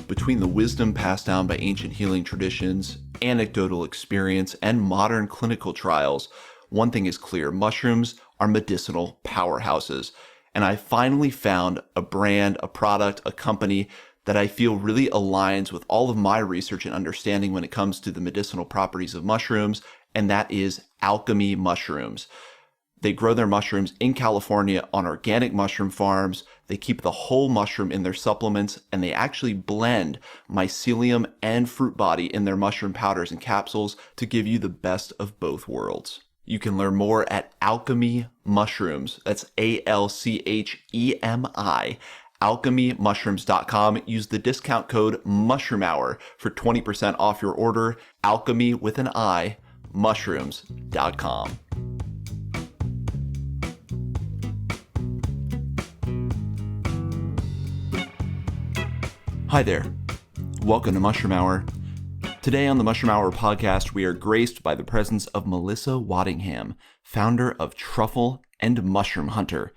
between the wisdom passed down by ancient healing traditions, anecdotal experience, and modern clinical trials, one thing is clear: mushrooms are medicinal powerhouses. And I finally found a brand, a product, a company that I feel really aligns with all of my research and understanding when it comes to the medicinal properties of mushrooms, and that is Alchemy Mushrooms. They grow their mushrooms in California on organic mushroom farms. They keep the whole mushroom in their supplements, and they actually blend mycelium and fruit body in their mushroom powders and capsules to give you the best of both worlds. You can learn more at Alchemy Mushrooms. That's ALCHEMI. alchemymushrooms.com. Use the discount code MushroomHour for 20% off your order. Alchemy with an I, mushrooms.com. Hi there. Welcome to Mushroom Hour. Today on the Mushroom Hour podcast, we are graced by the presence of Melissa Waddingham, founder of Truffle and Mushroom Hunter.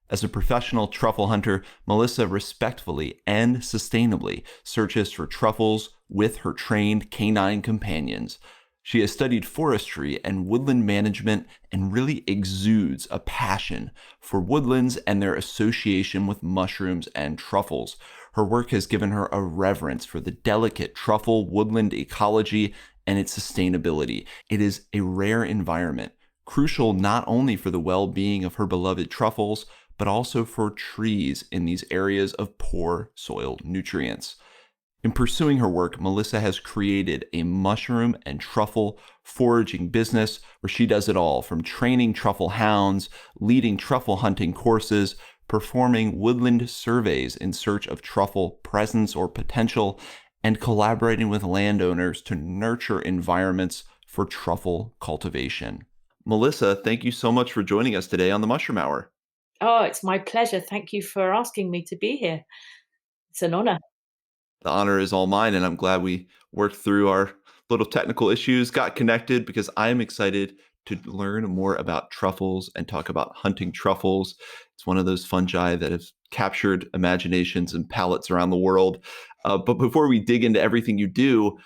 As a professional truffle hunter, Melissa respectfully and sustainably searches for truffles with her trained canine companions. She has studied forestry and woodland management and really exudes a passion for woodlands and their association with mushrooms and truffles. Her work has given her a reverence for the delicate truffle woodland ecology and its sustainability. It is a rare environment, crucial not only for the well-being of her beloved truffles, but also for trees in these areas of poor soil nutrients. In pursuing her work, Melissa has created a mushroom and truffle foraging business where she does it all, from training truffle hounds, leading truffle hunting courses, performing woodland surveys in search of truffle presence or potential, and collaborating with landowners to nurture environments for truffle cultivation. Melissa, thank you so much for joining us today on the Mushroom Hour. Oh, it's my pleasure. Thank you for asking me to be here. It's an honor. The honor is all mine, and I'm glad we worked through our little technical issues, got connected, because I am excited to learn more about truffles and talk about hunting truffles. It's one of those fungi that have captured imaginations and palates around the world. But before we dig into everything you do,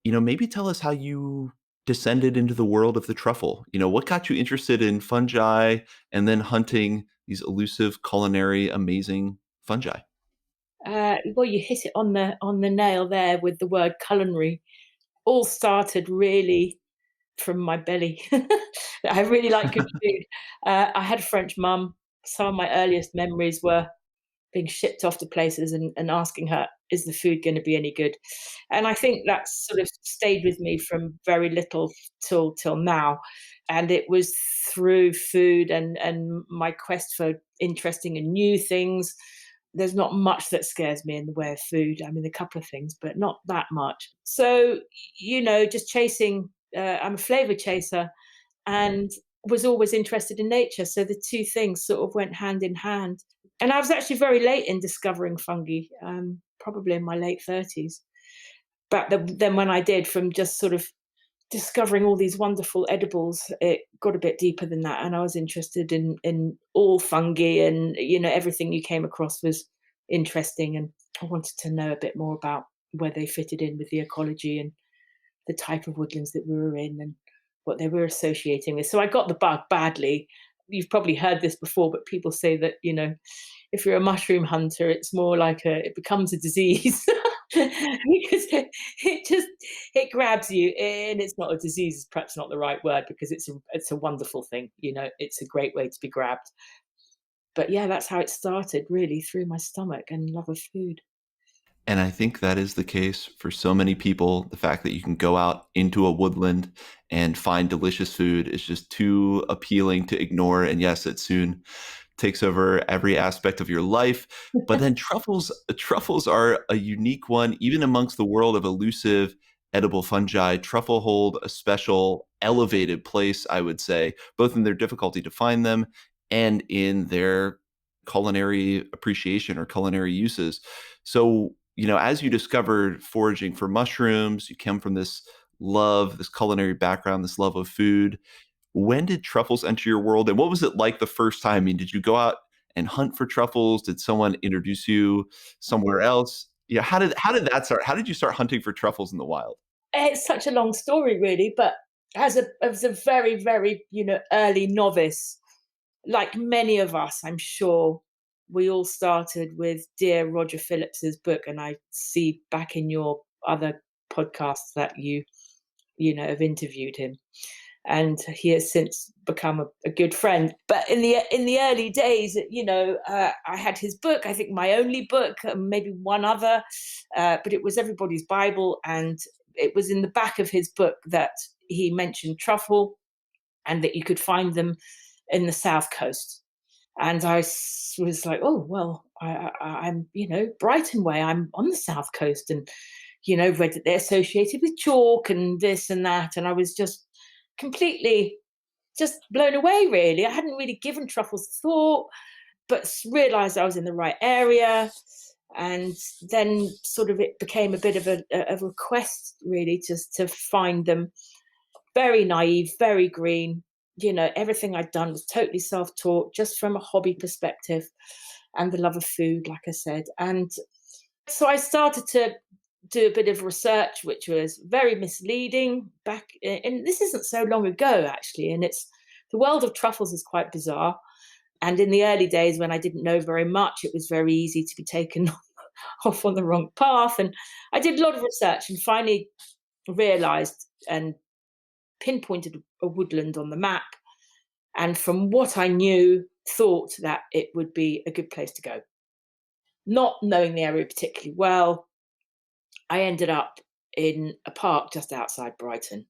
maybe tell us how you descended into the world of the truffle. What got you interested in fungi and then hunting these elusive, culinary, amazing fungi? Well, you hit it on the nail there with the word culinary. All started really from my belly. I really like good food. I had a French mum. Some of my earliest memories were being shipped off to places and asking her, "Is the food going to be any good?" And I think that's sort of stayed with me from very little till now. And it was through food and my quest for interesting and new things. There's not much that scares me in the way of food. I mean, a couple of things, but not that much. So, just chasing, I'm a flavor chaser and was always interested in nature. So the two things sort of went hand in hand. And I was actually very late in discovering fungi, probably in my late 30s. But then when I did, from just sort of discovering all these wonderful edibles, it got a bit deeper than that, and I was interested in all fungi, and everything you came across was interesting, and I wanted to know a bit more about where they fitted in with the ecology and the type of woodlands that we were in and what they were associating with. So I got the bug badly. You've probably heard this before, but people say that if you're a mushroom hunter, it's more like it becomes a disease. Because it grabs you, and it's not a disease, is perhaps not the right word, because it's a wonderful thing. It's a great way to be grabbed. But yeah, that's how it started, really, through my stomach and love of food. And I think that is the case for so many people. The fact that you can go out into a woodland and find delicious food is just too appealing to ignore. And yes, it soon takes over every aspect of your life. But then truffles are a unique one, even amongst the world of elusive edible fungi. Truffle hold a special elevated place, I would say, both in their difficulty to find them and in their culinary appreciation or culinary uses. So, as you discovered foraging for mushrooms, you came from this love, this culinary background, this love of food. When did truffles enter your world, and what was it like the first time? I mean, did you go out and hunt for truffles? Did someone introduce you somewhere else? Yeah, how did that start? How did you start hunting for truffles in the wild? It's such a long story, really, but as a very, very, early novice, like many of us, I'm sure we all started with dear Roger Phillips's book, and I see back in your other podcasts that have interviewed him, and he has since become a good friend. But in the early days, I had his book. I think my only book, maybe one other, but it was everybody's Bible, and it was in the back of his book that he mentioned truffle, and that you could find them in the south coast. And was like, oh well, I'm Brighton way. I'm on the south coast, and read that they're associated with chalk and this and that, and I was just completely just blown away. Really, I hadn't really given truffles thought, but realised I was in the right area. And then sort of it became a bit of a quest, really, just to find them. Very naive, very green. Everything I'd done was totally self-taught, just from a hobby perspective and the love of food, like I said. And so I started to do a bit of research, which was very misleading and this isn't so long ago, actually. And the world of truffles is quite bizarre. And in the early days, when I didn't know very much, it was very easy to be taken off on the wrong path. And I did a lot of research and finally realized and pinpointed a woodland on the map, and from what I knew, thought that it would be a good place to go. Not knowing the area particularly well, I ended up in a park just outside Brighton,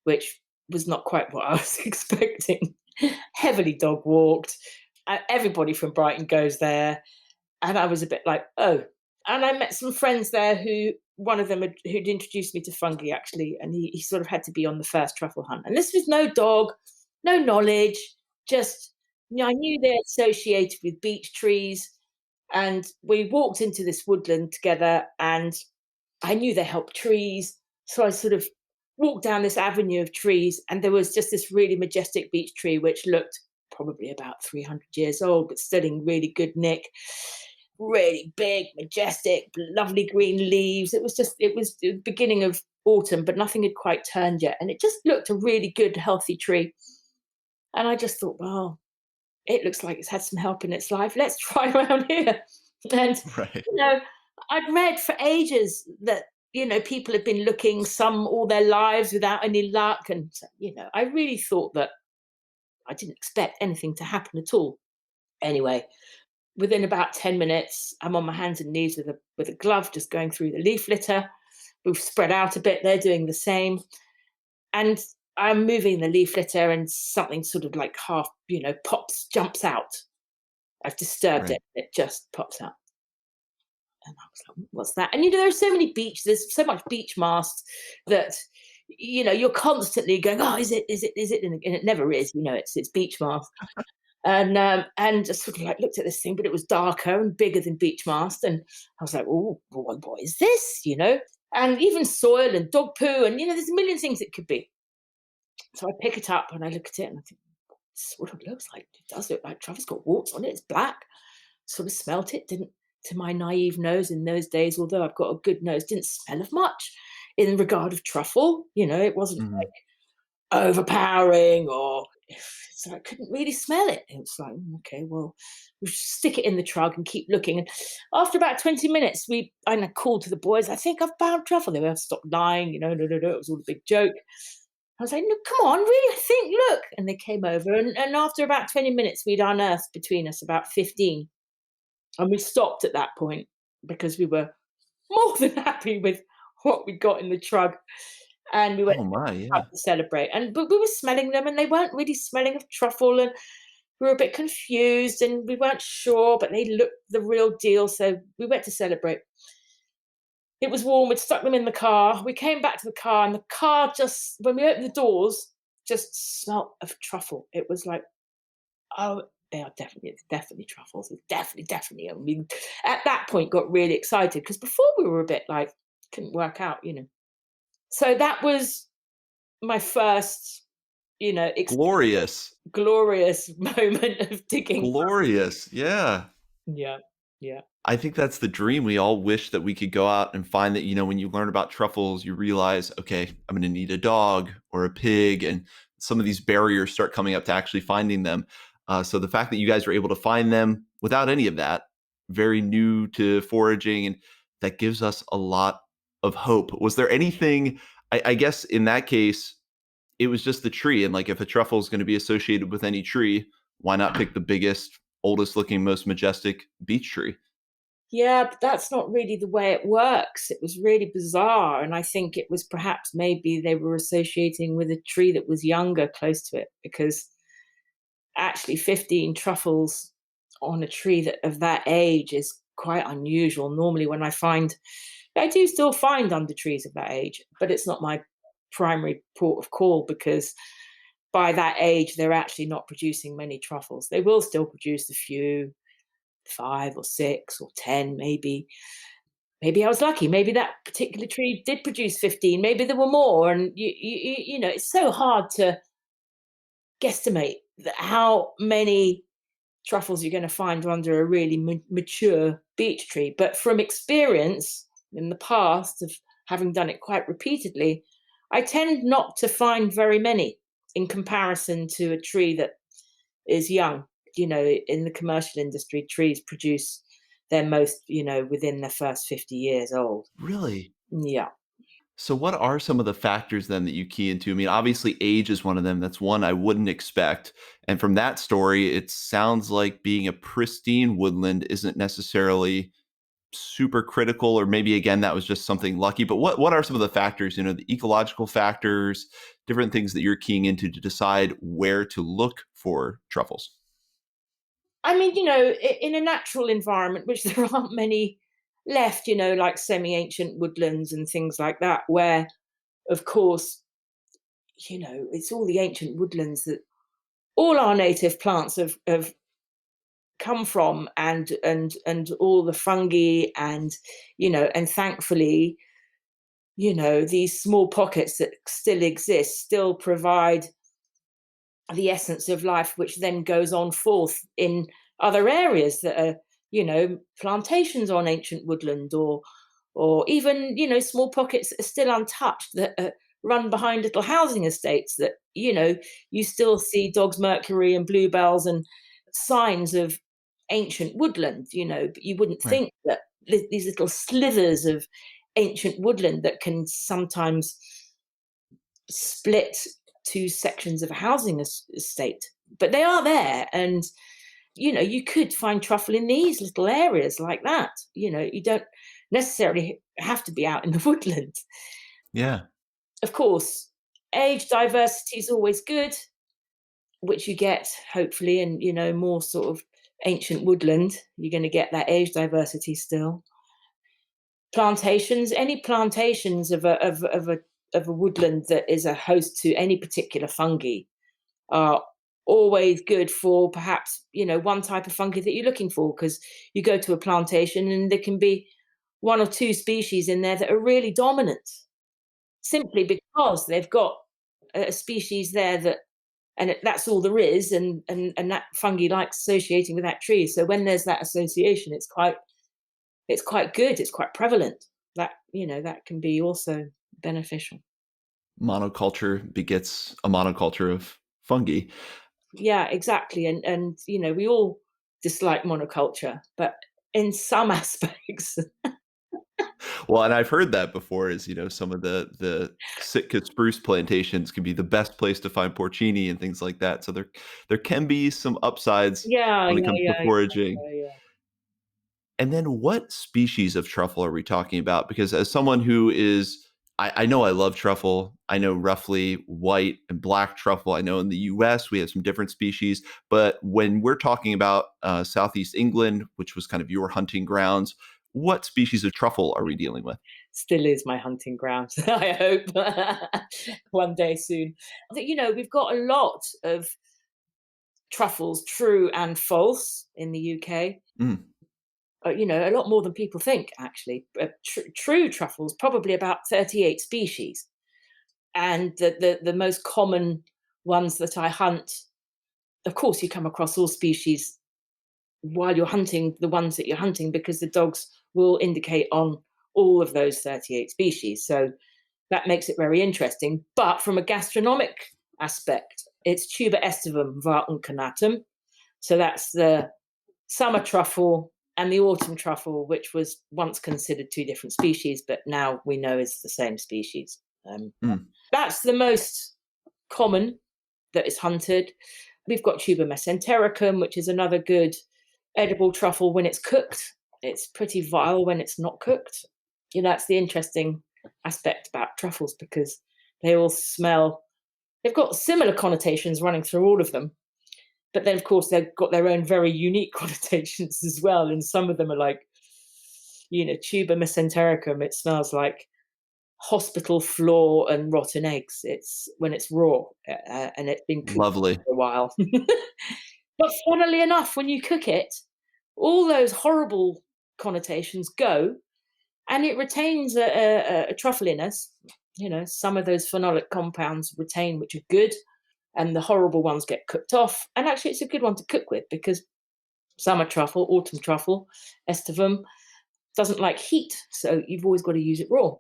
which was not quite what I was expecting. Heavily dog walked. Everybody from Brighton goes there. And I was a bit like, oh. And I met some friends there one of them who'd introduced me to fungi, actually, and he sort of had to be on the first truffle hunt. And this was no dog, no knowledge, just, I knew they're associated with beech trees. And we walked into this woodland together, and I knew they helped trees. So I sort of walked down this avenue of trees, and there was just this really majestic beech tree, which looked probably about 300 years old, but still in really good nick. Really big, majestic, lovely green leaves. It was the beginning of autumn, but nothing had quite turned yet. And it just looked a really good, healthy tree. And I just thought, well, it looks like it's had some help in its life. Let's try around here. And, Right. I'd read for ages that, people had been looking, some all their lives without any luck. And, I really thought that I didn't expect anything to happen at all. Anyway, within about 10 minutes, I'm on my hands and knees with a glove, just going through the leaf litter. We've spread out a bit. They're doing the same. And I'm moving the leaf litter, and something sort of like half, jumps out. I've disturbed Right. it. It just pops out. And I was like, what's that? And, there are so many there's so much beech mast that, you're constantly going, oh, is it? And it never is, it's beech mast. And just sort of like looked at this thing, but it was darker and bigger than beech mast. And I was like, oh, what is this? And even soil and dog poo, and, there's a million things it could be. So I pick it up and I look at it and I think, this is what it looks like. It does look like truffle's got warts on it. It's black. Sort of smelt it. Didn't, to my naive nose in those days, although I've got a good nose, didn't smell of much in regard of truffle. It wasn't Mhm. like overpowering, or so I couldn't really smell it. It was like, okay, well, we'll stick it in the trug and keep looking. And after about 20 minutes, I called to the boys, I think I've found truffle. They were stop lying, no, it was all a big joke. I was like, no, come on, really, I think, look. And they came over, and after about 20 minutes, we'd unearthed between us about 15. And we stopped at that point because we were more than happy with what we got in the trug. And we went Oh my, out yeah. to celebrate. But we were smelling them, and they weren't really smelling of truffle. And we were a bit confused, and we weren't sure, but they looked the real deal. So we went to celebrate. It was warm. We'd stuck them in the car. We came back to the car, and the car just, when we opened the doors, just smelt of truffle. It was like, oh, it's definitely truffles. It's definitely. And we, at that point, got really excited, because before we were a bit like, couldn't work out. So that was my first, Glorious. glorious moment of digging. Glorious. Yeah. Yeah. Yeah. I think that's the dream. We all wish that we could go out and find that, when you learn about truffles, you realize, okay, I'm going to need a dog or a pig. And some of these barriers start coming up to actually finding them. So the fact that you guys were able to find them without any of that, very new to foraging, and that gives us a lot of hope. Was there anything, I guess in that case, it was just the tree. And like if a truffle is going to be associated with any tree, why not pick the biggest, oldest looking, most majestic beech tree? Yeah, but that's not really the way it works. It was really bizarre. And I think it was perhaps maybe they were associating with a tree that was younger close to it, because actually 15 truffles on a tree that of that age is quite unusual. Normally, when I do still find under trees of that age, but it's not my primary port of call, because by that age, they're actually not producing many truffles. They will still produce a few, 5 or 6 or 10, maybe. Maybe I was lucky. Maybe that particular tree did produce 15. Maybe there were more. And it's so hard to guesstimate how many truffles you're going to find under a really mature beech tree. But from experience in the past of having done it quite repeatedly, I tend not to find very many in comparison to a tree that is young. In the commercial industry, trees produce their most, within their first 50 years old. Really? Yeah. So what are some of the factors then that you key into? I mean, obviously age is one of them. That's one I wouldn't expect. And from that story, it sounds like being a pristine woodland isn't necessarily super critical, or maybe again that was just something lucky. But what are some of the factors, the ecological factors, different things that you're keying into to decide where to look for truffles? I mean, in a natural environment, which there aren't many left, like semi ancient woodlands and things like that, where, of course, it's all the ancient woodlands that all our native plants have come from, and all the fungi, and thankfully, these small pockets that still exist still provide the essence of life, which then goes on forth in other areas that are, plantations on ancient woodland, or even, small pockets that are still untouched, that are run behind little housing estates, that, you still see dog's mercury and bluebells and signs of ancient woodland, but you wouldn't Right. think that these little slithers of ancient woodland that can sometimes split two sections of a housing estate, but they are there. And you could find truffle in these little areas like that. You don't necessarily have to be out in the woodland. Yeah. Of course, age diversity is always good, which you get hopefully in, more sort of ancient woodland. You're going to get that age diversity still. Plantations, any plantations of a woodland that is a host to any particular fungi are always good for perhaps, one type of fungi that you're looking for, because you go to a plantation and there can be one or two species in there that are really dominant, simply because they've got a species there that's all there is, and that fungi likes associating with that tree. So when there's that association, it's quite good, it's quite prevalent. That can be also beneficial. Monoculture begets a monoculture of fungi. Yeah, exactly. And we all dislike monoculture, but in some aspects. Well, and I've heard that before is, some of the Sitka spruce plantations can be the best place to find porcini and things like that. So there can be some upsides Yeah, when it yeah, comes to yeah, foraging. yeah, yeah. And then what species of truffle are we talking about? Because as someone who is I know I love truffle. I know roughly white and black truffle. I know in the US we have some different species. But when we're talking about Southeast England, which was kind of your hunting grounds, what species of truffle are we dealing with? Still is my hunting ground. I hope one day soon. We've got a lot of truffles, true and false, in the UK. Mm, A lot more than people think, actually. True truffles, probably about 38 species. And the most common ones that I hunt, of course, you come across all species while you're hunting the ones that you're hunting, because the dogs will indicate on all of those 38 species. So that makes it very interesting. But from a gastronomic aspect, it's tuber estivum var uncarnatum. So that's the summer truffle and the autumn truffle, which was once considered two different species, but now we know is the same species. Mm, That's the most common that is hunted. We've got tuber mesentericum, which is another good edible truffle when it's cooked. It's pretty vile when it's not cooked. That's the interesting aspect about truffles, because they all smell, they've got similar connotations running through all of them. But then, of course, they've got their own very unique connotations as well. And some of them are like, tuber mesentericum, it smells like hospital floor and rotten eggs. It's when it's raw, and it's been cooked lovely. for a while. But funnily enough, when you cook it, all those horrible connotations go, and it retains a truffliness. Some of those phenolic compounds retain, which are good, and the horrible ones get cooked off. And actually, it's a good one to cook with, because summer truffle, autumn truffle, estivum, doesn't like heat, so you've always got to use it raw.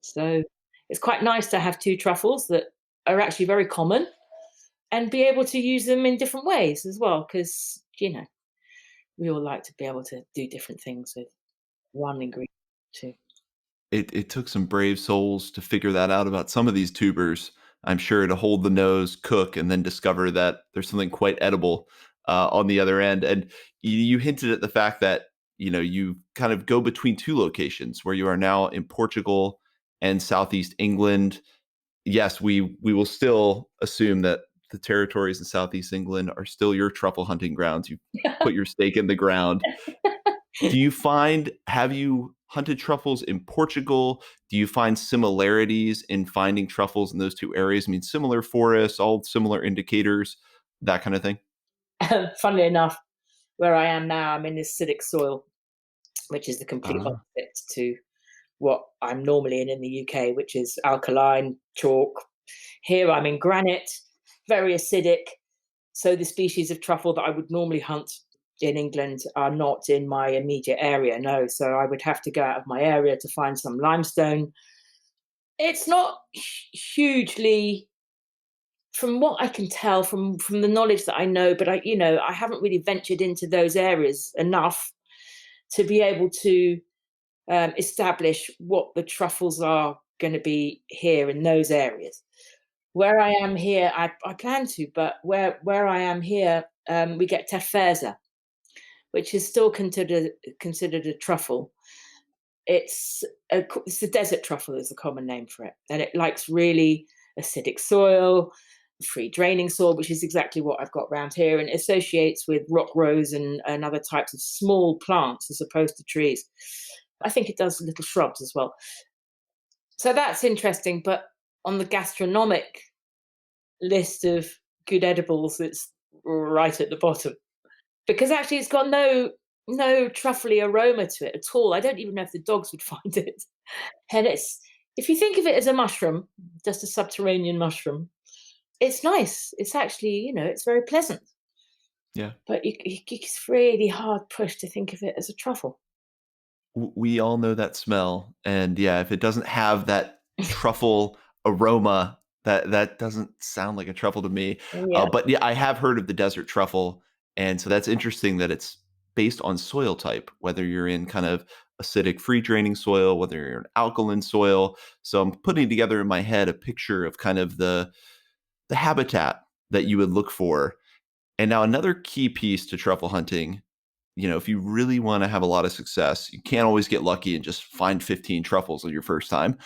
So it's quite nice to have two truffles that are actually very common, and be able to use them in different ways as well, because we all like to be able to do different things with one ingredient too. It took some brave souls to figure that out about some of these tubers. I'm sure, to hold the nose, cook, and then discover that there's something quite edible on the other end. And you hinted at the fact that you kind of go between two locations, where you are now in Portugal and Southeast England. Yes, we will still assume that the territories in Southeast England are still your truffle hunting grounds. You put your stake in the ground. Have you hunted truffles in Portugal? Do you find similarities in finding truffles in those two areas? I mean, similar forests, all similar indicators, that kind of thing? Funnily enough, where I am now, I'm in acidic soil, which is the complete Ah, opposite to what I'm normally in the UK, which is alkaline, chalk. Here I'm in granite, very acidic. So the species of truffle that I would normally hunt in England are not in my immediate area. No, so I would have to go out of my area to find some limestone. It's not hugely, from what I can tell, from the knowledge that I know, but I haven't really ventured into those areas enough to be able to establish what the truffles are going to be here in those areas. Where I am here, I plan to, but where I am here, we get terfeza, which is still considered a truffle. It's the desert truffle is the common name for it, and it likes really acidic soil, free draining soil, which is exactly what I've got around here, and it associates with rock rose and other types of small plants as opposed to trees. I think it does little shrubs as well. So that's interesting, but on the gastronomic list of good edibles, it's right at the bottom, because actually it's got no truffly aroma to it at all. I don't even know if the dogs would find it. And it's, if you think of it as a mushroom, just a subterranean mushroom, it's nice. It's actually, it's very pleasant. yeah. But it's really hard push to think of it as a truffle. We all know that smell, and yeah, if it doesn't have that truffle aroma, that doesn't sound like a truffle to me. Yeah. But yeah, I have heard of the desert truffle, and so that's interesting that it's based on soil type, whether you're in kind of acidic, free draining soil, whether you're in alkaline soil. So I'm putting together in my head a picture of kind of the habitat that you would look for. And now another key piece to truffle hunting, if you really want to have a lot of success, you can't always get lucky and just find 15 truffles on your first time.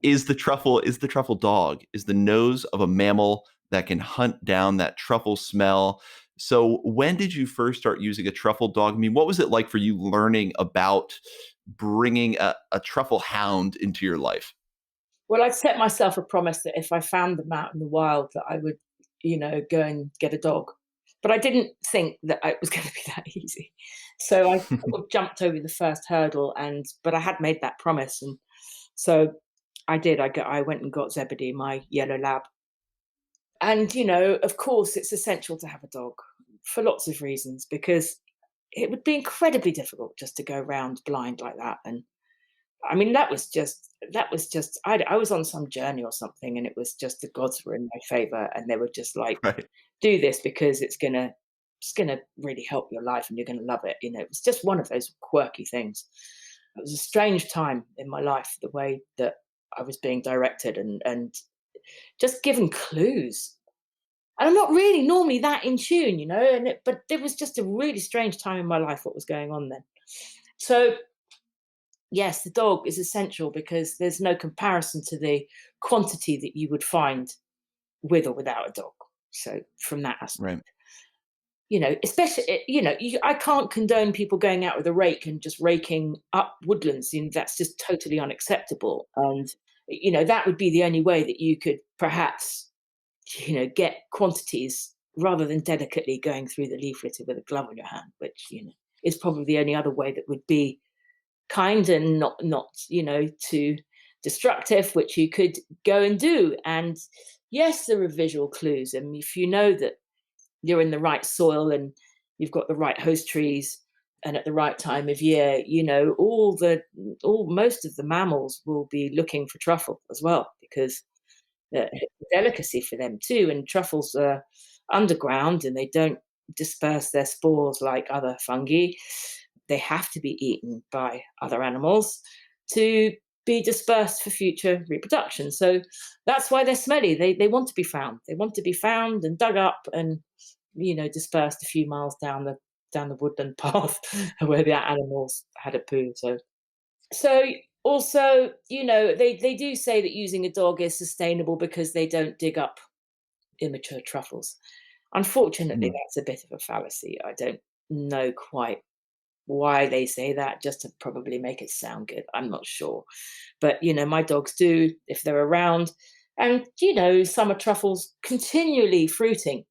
Is the truffle dog, is the nose of a mammal that can hunt down that truffle smell. So when did you first start using a truffle dog? I mean, what was it like for you learning about bringing a truffle hound into your life? Well, I'd set myself a promise that if I found them out in the wild, that I would, go and get a dog. But I didn't think that it was going to be that easy. So I sort of jumped over the first hurdle, but I had made that promise, and so I did. I went and got Zebedee, my yellow lab, and of course, it's essential to have a dog for lots of reasons, because it would be incredibly difficult just to go around blind like that. And I mean, I was on some journey or something, and it was just the gods were in my favor, and they were just like, Right. do this because it's gonna really help your life, and you're gonna love it. It was just one of those quirky things. It was a strange time in my life, the way that I was being directed and just given clues. And I'm not really normally that in tune, but it was just a really strange time in my life, what was going on then. So yes, the dog is essential because there's no comparison to the quantity that you would find with or without a dog. So from that aspect, Right. especially, I can't condone people going out with a rake and just raking up woodlands. That's just totally unacceptable. And, that would be the only way that you could perhaps, get quantities rather than delicately going through the leaf litter with a glove on your hand, which, is probably the only other way that would be kind and not too destructive, which you could go and do. And yes, there are visual clues, and if you know that you're in the right soil and you've got the right host trees and at the right time of year, all most of the mammals will be looking for truffle as well, because it's a delicacy for them too. And truffles are underground and they don't disperse their spores like other fungi. They have to be eaten by other animals to be dispersed for future reproduction. So that's why they're smelly. They want to be found. They want to be found and dug up and dispersed a few miles down the woodland path where the animals had a poo. So also, they do say that using a dog is sustainable because they don't dig up immature truffles. Unfortunately, Mhm. that's a bit of a fallacy. I don't know quite why they say that, just to probably make it sound good. I'm not sure. But, my dogs do if they're around. And, summer truffles continually fruiting.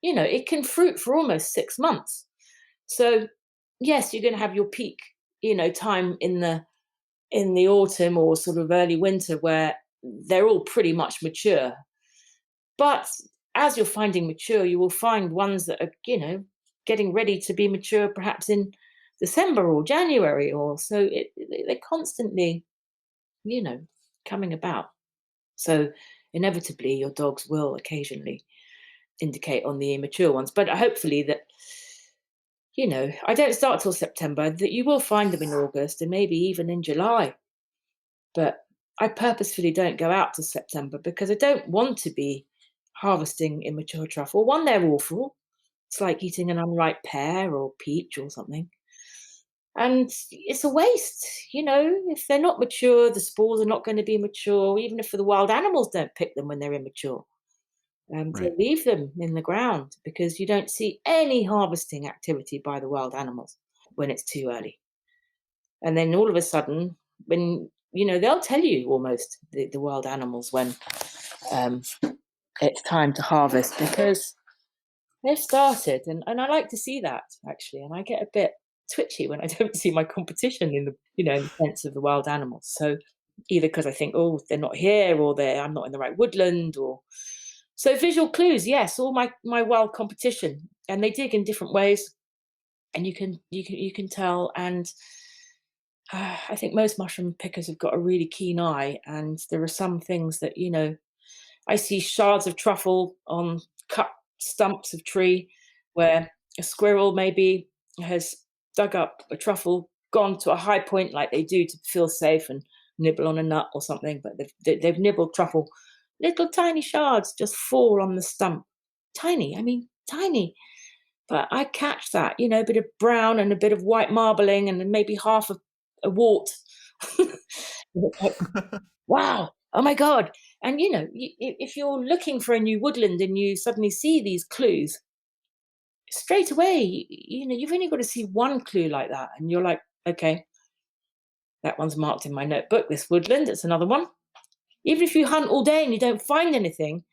It can fruit for almost 6 months. So, yes, you're going to have your peak, time in the autumn or sort of early winter where they're all pretty much mature. But as you're finding mature, you will find ones that are, getting ready to be mature perhaps in December or January, or so they're constantly, you know, coming about. So inevitably, your dogs will occasionally indicate on the immature ones. But hopefully that, I don't start till September, that you will find them in August and maybe even in July. But I purposefully don't go out to September because I don't want to be harvesting immature truffle. One, they're awful. It's like eating an unripe pear or peach or something. And it's a waste, if they're not mature, the spores are not going to be mature, even if the wild animals don't pick them when they're immature. They Right. leave them in the ground because you don't see any harvesting activity by the wild animals when it's too early. And then all of a sudden, when they'll tell you almost the wild animals when um, it's time to harvest because they've started, and I like to see that actually, and I get a bit twitchy when I don't see my competition in the sense of the wild animals. So either because I think, oh, they're not here, or I'm not in the right woodland, or so visual clues. Yes, all my wild competition, and they dig in different ways, and you can tell. And I think most mushroom pickers have got a really keen eye, and there are some things that I see shards of truffle on cut stumps of tree where a squirrel maybe has dug up a truffle, gone to a high point like they do to feel safe and nibble on a nut or something, but they've nibbled truffle. Little tiny shards just fall on the stump. Tiny, I mean, tiny. But I catch that, a bit of brown and a bit of white marbling and then maybe half a wart. Wow, oh my god. And if you're looking for a new woodland and you suddenly see these clues straight away, you've only got to see one clue like that and you're like, okay, that one's marked in my notebook, this woodland, it's another one. Even if you hunt all day and you don't find anything,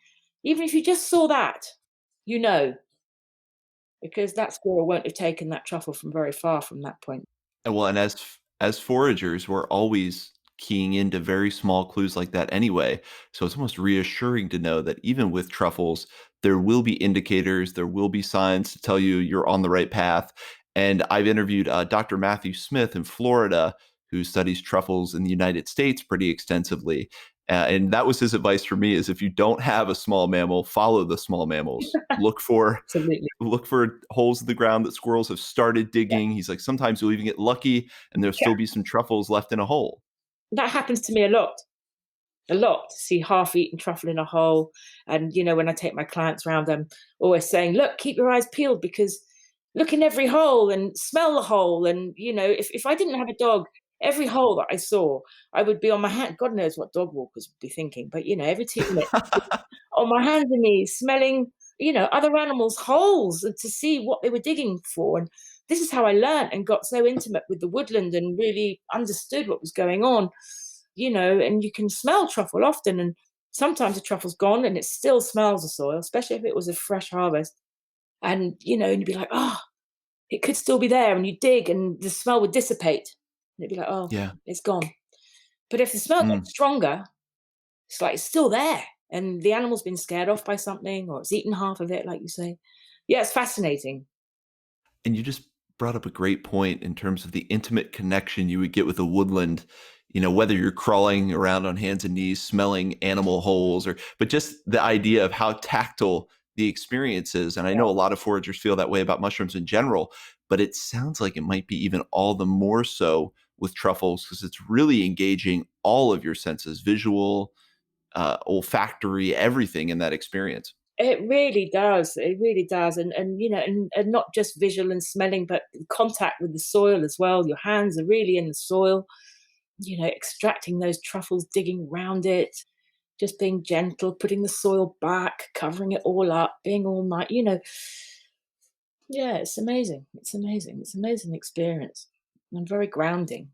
even if you just saw that, you know because that squirrel won't have taken that truffle from very far from that point. And as foragers, we're always keying into very small clues like that anyway. So it's almost reassuring to know that even with truffles, there will be indicators, there will be signs to tell you you're on the right path. And I've interviewed Dr. Matthew Smith in Florida, who studies truffles in the United States pretty extensively. And that was his advice for me: is if you don't have a small mammal, follow the small mammals. Absolutely. Look for holes in the ground that squirrels have started Yeah. digging. He's like, sometimes you'll even get lucky and there'll Yeah. still be some truffles left in a hole. That happens to me a lot to see half-eaten truffle in a hole. And when I take my clients around, I'm always saying, "Look, keep your eyes peeled because look in every hole and smell the hole." And if I didn't have a dog, every hole that I saw, I would be on my hand. God knows what dog walkers would be thinking, but every 2 minutes on my hands and knees, smelling, other animals' holes and to see what they were digging for. And this is how I learned and got so intimate with the woodland and really understood what was going on. And you can smell truffle often, and sometimes the truffle's gone and it still smells the soil, especially if it was a fresh harvest. And you'd be like, oh, it could still be there. And you dig and the smell would dissipate. And it'd be like, oh, Yeah. it's gone. But if the smell Mm. gets stronger, it's like it's still there. And the animal's been scared off by something or it's eaten half of it, like you say. Yeah, it's fascinating. And you just brought up a great point in terms of the intimate connection you would get with a woodland, whether you're crawling around on hands and knees, smelling animal holes, but just the idea of how tactile the experience is. And I know a lot of foragers feel that way about mushrooms in general, but it sounds like it might be even all the more so with truffles because it's really engaging all of your senses: visual, olfactory, everything in that experience. It really does. It really does. And not just visual and smelling, but contact with the soil as well. Your hands are really in the soil, extracting those truffles, digging around it, just being gentle, putting the soil back, covering it all up, being all night. Yeah, it's amazing. It's amazing. It's an amazing experience and very grounding.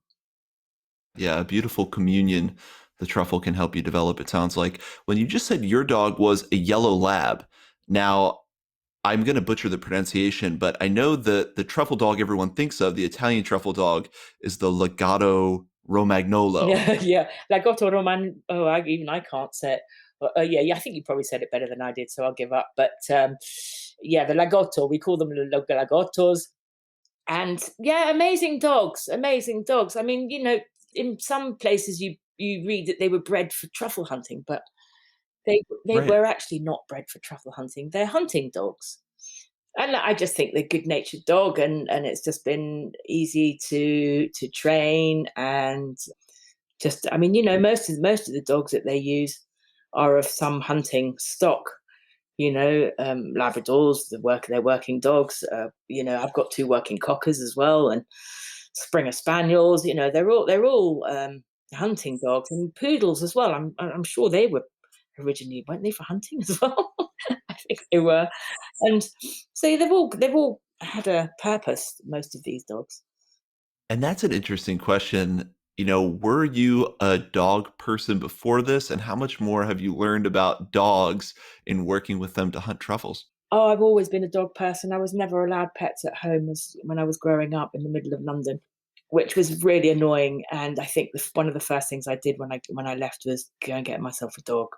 Yeah, a beautiful communion the truffle can help you develop, it sounds like. When you just said your dog was a yellow lab, now I'm going to butcher the pronunciation, but I know the truffle dog everyone thinks of, the Italian truffle dog, is the Legato Romagnolo. Yeah, yeah. Lagotto Roman. Oh, I can't say it. Yeah, yeah. I think you probably said it better than I did, so I'll give up. But yeah, the Lagotto. We call them Lagottos. And yeah, amazing dogs, amazing dogs. I mean, in some places you read that they were bred for truffle hunting, but they Right. were actually not bred for truffle hunting. They're hunting dogs. And I just think they're good-natured dog, and it's just been easy to train. And just, I mean, most of the dogs that they use are of some hunting stock. Labradors, they're working dogs. I've got two working cockers as well, and Springer Spaniels. They're all hunting dogs, and poodles as well. I'm sure they were originally, weren't they, for hunting as well? I think they were, and so they've all had a purpose. Most of these dogs. And that's an interesting question. Were you a dog person before this? And how much more have you learned about dogs in working with them to hunt truffles? Oh, I've always been a dog person. I was never allowed pets at home when I was growing up in the middle of London, which was really annoying. And I think one of the first things I did when I left was go and get myself a dog.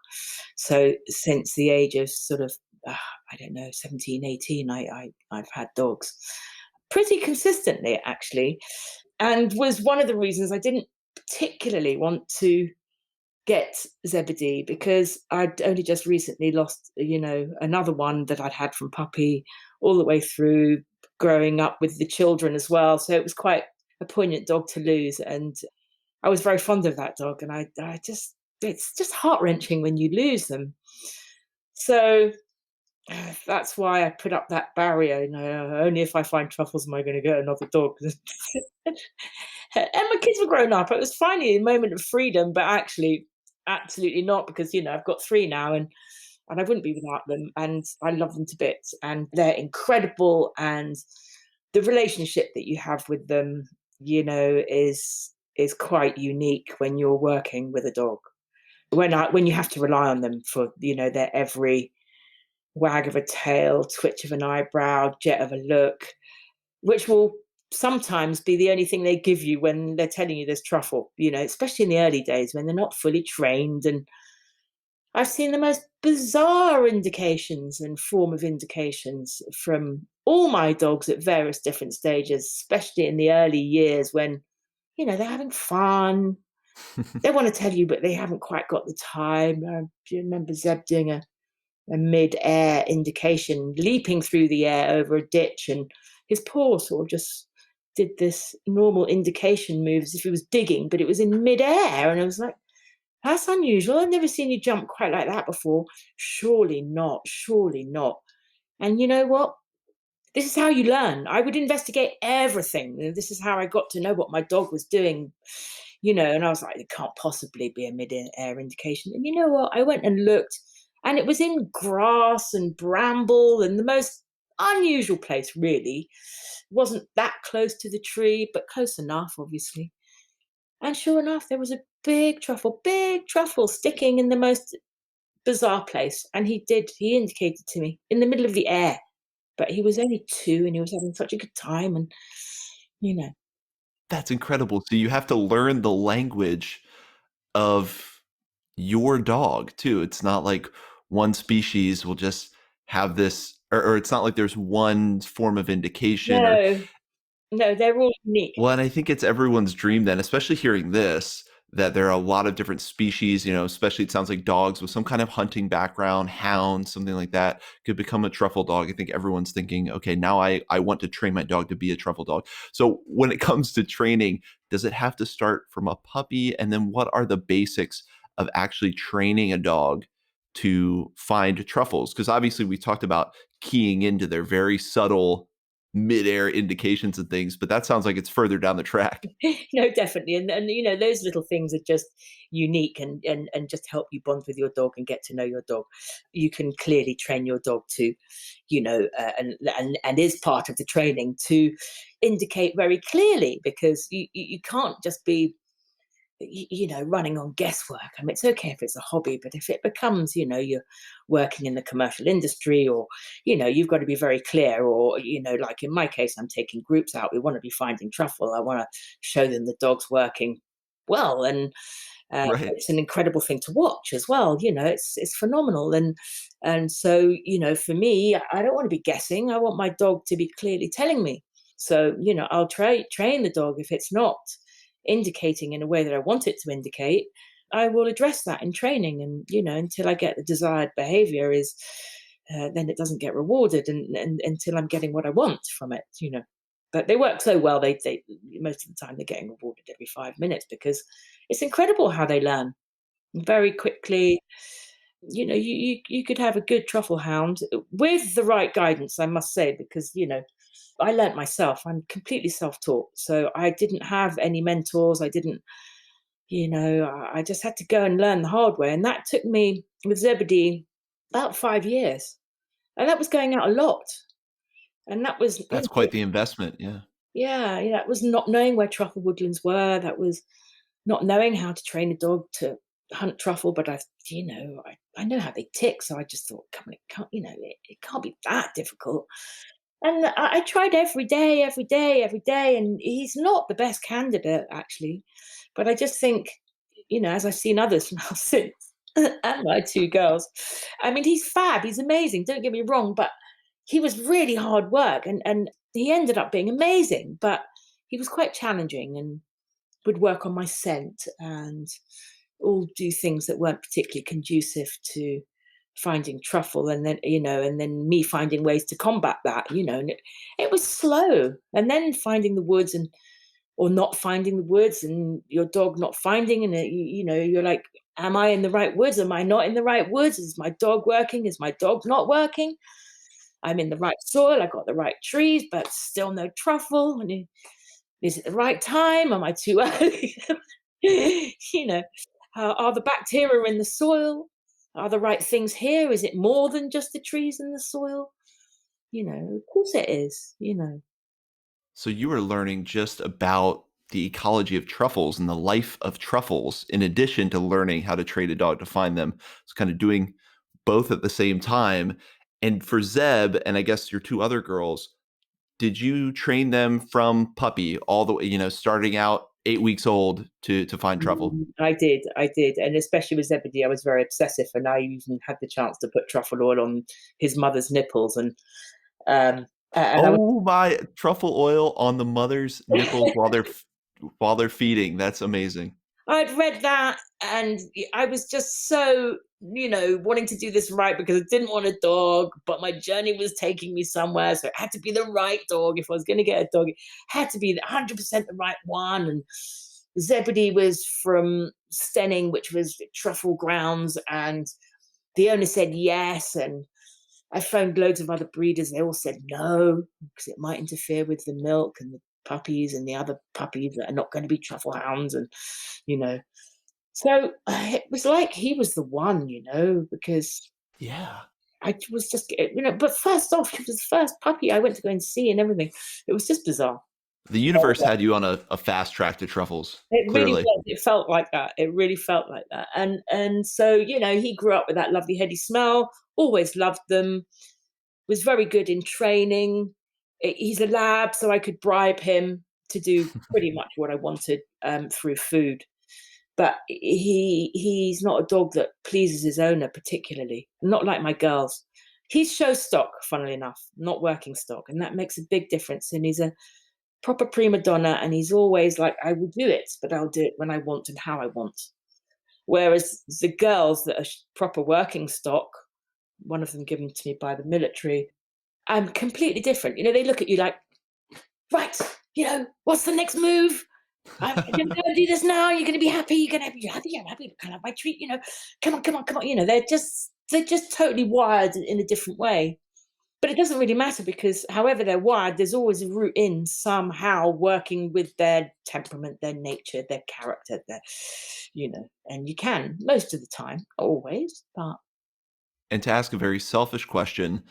So since the age of sort of I don't know, 17, 18, I've had dogs pretty consistently actually, and was one of the reasons I didn't particularly want to get Zebedee because I'd only just recently lost, another one that I'd had from puppy all the way through growing up with the children as well. So it was quite a poignant dog to lose. And I was very fond of that dog. And it's just heart wrenching when you lose them. So that's why I put up that barrier. Only if I find truffles am I going to get another dog. And my kids were grown up. It was finally a moment of freedom, but actually, absolutely not, because I've got three now, and I wouldn't be without them. And I love them to bits, and they're incredible. And the relationship that you have with them, is quite unique when you're working with a dog. When you have to rely on them for their every wag of a tail, twitch of an eyebrow, jet of a look, which will sometimes be the only thing they give you when they're telling you there's truffle, especially in the early days when they're not fully trained. And I've seen the most bizarre indications and form of indications from all my dogs at various different stages, especially in the early years when, they're having fun. They want to tell you, but they haven't quite got the time. Do you remember Zeb doing a mid-air indication, leaping through the air over a ditch, and his paw sort of just did this normal indication move as if he was digging, but it was in mid-air. And I was like, that's unusual. I've never seen you jump quite like that before. Surely not, surely not. And you know what? This is how you learn. I would investigate everything. This is how I got to know what my dog was doing, and I was like, it can't possibly be a mid-air indication. And you know what? I went and looked, and it was in grass and bramble and the most unusual place, really. It wasn't that close to the tree, but close enough, obviously. And sure enough, there was a big truffle sticking in the most bizarre place. And he indicated to me in the middle of the air, but he was only 2 and he was having such a good time. And, you know, That's incredible. So you have to learn the language of your dog too. It's not like one species will just have this, or it's not like there's one form of indication or no, no, they're all unique. well, and I think it's everyone's dream then, especially hearing this, that there are a lot of different species, especially it sounds like dogs with some kind of hunting background, hounds, something like that could become a truffle dog. I think everyone's thinking, okay, now I want to train my dog to be a truffle dog. So when it comes to training, does it have to start from a puppy? And then what are the basics of actually training a dog to find truffles? Because obviously we talked about keying into their very subtle midair indications and things, but that sounds like it's further down the track. No, definitely. And those little things are just unique and just help you bond with your dog and get to know your dog. You can clearly train your dog to, and is part of the training to indicate very clearly, because you can't just be running on guesswork. I mean, it's okay if it's a hobby, but if it becomes, you're working in the commercial industry, or, you've got to be very clear, or, like in my case, I'm taking groups out. We want to be finding truffle. I want to show them the dog's working well. And Right. it's an incredible thing to watch as well. It's phenomenal. And so, for me, I don't want to be guessing. I want my dog to be clearly telling me. So, I'll train the dog. If it's not indicating in a way that I want it to indicate, I will address that in training. And, until I get the desired behavior is, then it doesn't get rewarded, and until I'm getting what I want from it. But they work so well. They most of the time they're getting rewarded every 5 minutes, because it's incredible how they learn very quickly. You could have a good truffle hound with the right guidance, I must say, because I learnt myself. I'm completely self-taught, so I didn't have any mentors. I didn't, I just had to go and learn the hard way, and that took me with Zebedee about 5 years, and that was going out a lot, and that was, That's quite the investment. Yeah. yeah, that was not knowing where truffle woodlands were. That was not knowing how to train a dog to hunt truffle. But I know how they tick, so I just thought, come on, it can't, it can't be that difficult. And I tried every day, every day, and he's not the best candidate, actually. But I just think, as I've seen others now since, and my 2 girls, I mean, he's fab, he's amazing, don't get me wrong, but he was really hard work, and he ended up being amazing, but he was quite challenging and would work on my scent and all do things that weren't particularly conducive to finding truffle. And then me finding ways to combat that, and it was slow. And then finding the woods, and or not finding the woods, and your dog not finding, and you're like, am I in the right woods, am I not in the right woods, is my dog working, is my dog not working, I'm in the right soil, I got the right trees, but still no truffle. And is it the right time, am I too early? you know are the bacteria in the soil, are the right things here, is it more than just the trees and the soil? Of course it is. So you were learning just about the ecology of truffles and the life of truffles, in addition to learning how to train a dog to find them. It's kind of doing both at the same time. And for Zeb, and I guess your 2 other girls, did you train them from puppy all the way, starting out 8 weeks old to find truffle? I did, and especially with Zebedee, I was very obsessive, and I even had the chance to put truffle oil on his mother's nipples, and And I was Oh my, truffle oil on the mother's nipples while they're feeding. That's amazing. I'd read that and I was just so, wanting to do this right because I didn't want a dog, but my journey was taking me somewhere. So it had to be the right dog. If I was going to get a dog, it had to be 100% the right one. And Zebedee was from Stenning, which was truffle grounds. And the owner said yes. And I phoned loads of other breeders. They all said no, because it might interfere with the milk and the puppies and the other puppies that are not going to be truffle hounds. And, you know, so it was like he was the one, because Yeah. I was just, but first off, he was the first puppy I went to go and see and everything. It was just bizarre. The universe had you on a fast track to truffles, It really clearly. was. It felt like that. It really felt like that. And so, he grew up with that lovely heady smell, always loved them, was very good in training. He's a lab, so I could bribe him to do pretty much what I wanted through food. But he's not a dog that pleases his owner particularly, not like my girls. He's show stock, funnily enough, not working stock, and that makes a big difference. And he's a proper prima donna, and he's always like, I will do it, but I'll do it when I want and how I want. Whereas the girls that are proper working stock, one of them given to me by the military, completely different. They look at you like, right, what's the next move? I'm going to do this now. You're going to be happy. You're going to be happy. I'm happy. Can I have my treat? Come on, come on, come on. They're just totally wired in a different way. But it doesn't really matter because however they're wired, there's always a root in somehow working with their temperament, their nature, their character, and you can most of the time, not always, but And to ask a very selfish question,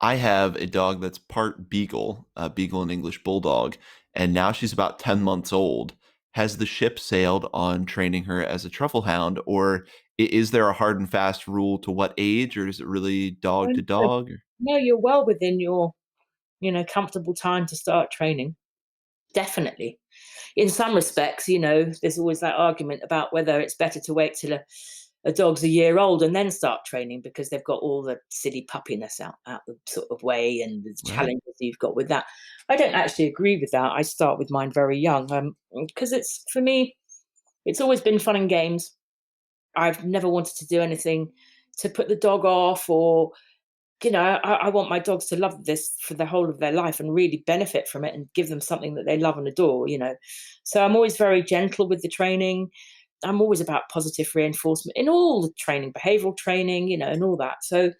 I have a dog that's part beagle, beagle and English bulldog, and now she's about 10 months old. Has the ship sailed on training her as a truffle hound, or is there a hard and fast rule to what age, or is it really dog to dog? no, you're well within your, comfortable time to start training. Definitely. In some respects, there's always that argument about whether it's better to wait till a dog's a year old and then start training because they've got all the silly puppiness out the sort of way and the Right. challenges you've got with that. I don't actually agree with that. I start with mine very young because it's for me, it's always been fun and games. I've never wanted to do anything to put the dog off or I want my dogs to love this for the whole of their life and really benefit from it and give them something that they love and adore. So I'm always very gentle with the training. I'm always about positive reinforcement in all the training, behavioral training, and all that. So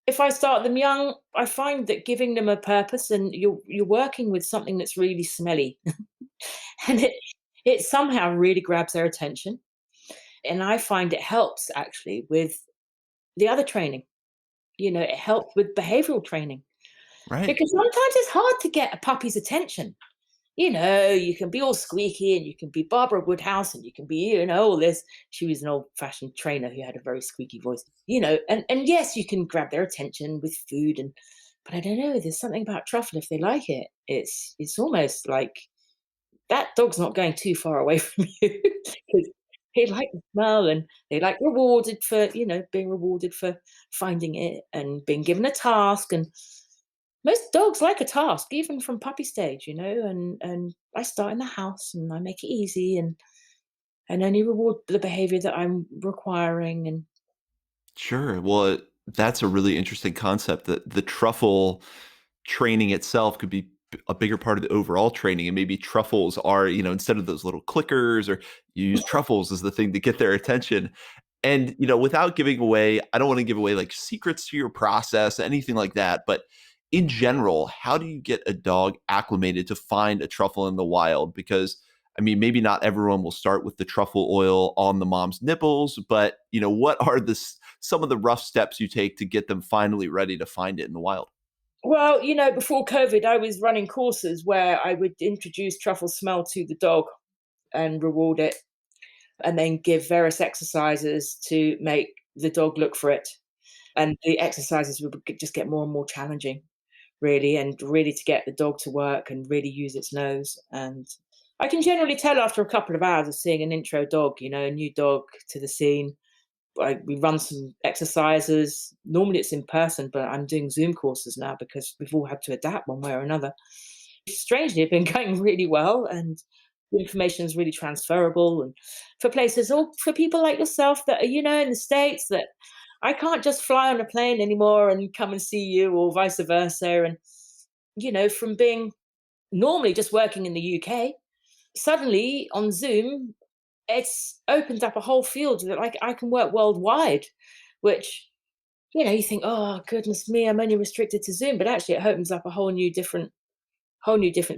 if I start them young, I find that giving them a purpose and you're working with something that's really smelly and it somehow really grabs their attention. And I find it helps actually with the other training. It helps with behavioral training Right. because sometimes it's hard to get a puppy's attention. You can be all squeaky and you can be Barbara Woodhouse and you can be, all this. She was an old fashioned trainer who had a very squeaky voice, and yes, you can grab their attention with food but I don't know, there's something about truffle if they like it. It's almost like that dog's not going too far away from you because they like the smell and they like rewarded for, being rewarded for finding it and being given a task. And most dogs like a task, even from puppy stage, and I start in the house and I make it easy and only reward the behavior that I'm requiring. And Sure. Well, that's a really interesting concept that the truffle training itself could be a bigger part of the overall training. And maybe truffles are, instead of those little clickers, or you use truffles as the thing to get their attention. And, without giving away, I don't want to give away like secrets to your process, anything like that. But in general, how do you get a dog acclimated to find a truffle in the wild? Because I mean, maybe not everyone will start with the truffle oil on the mom's nipples, but what are some of the rough steps you take to get them finally ready to find it in the wild? well, before COVID, I was running courses where I would introduce truffle smell to the dog and reward it, and then give various exercises to make the dog look for it. And the exercises would just get more and more challenging, really, and really to get the dog to work and really use its nose. And I can generally tell after a couple of hours of seeing an intro dog, a new dog to the scene, we run some exercises. Normally it's in person, but I'm doing Zoom courses now because we've all had to adapt one way or another. Strangely, it's been going really well, and the information is really transferable. And for places, or for people like yourself that are, in the States, that I can't just fly on a plane anymore and come and see you, or vice versa. And, from being normally just working in the UK, suddenly on Zoom, it's opened up a whole field that I can work worldwide, which, you think, oh goodness me, I'm only restricted to Zoom, but actually it opens up a whole new different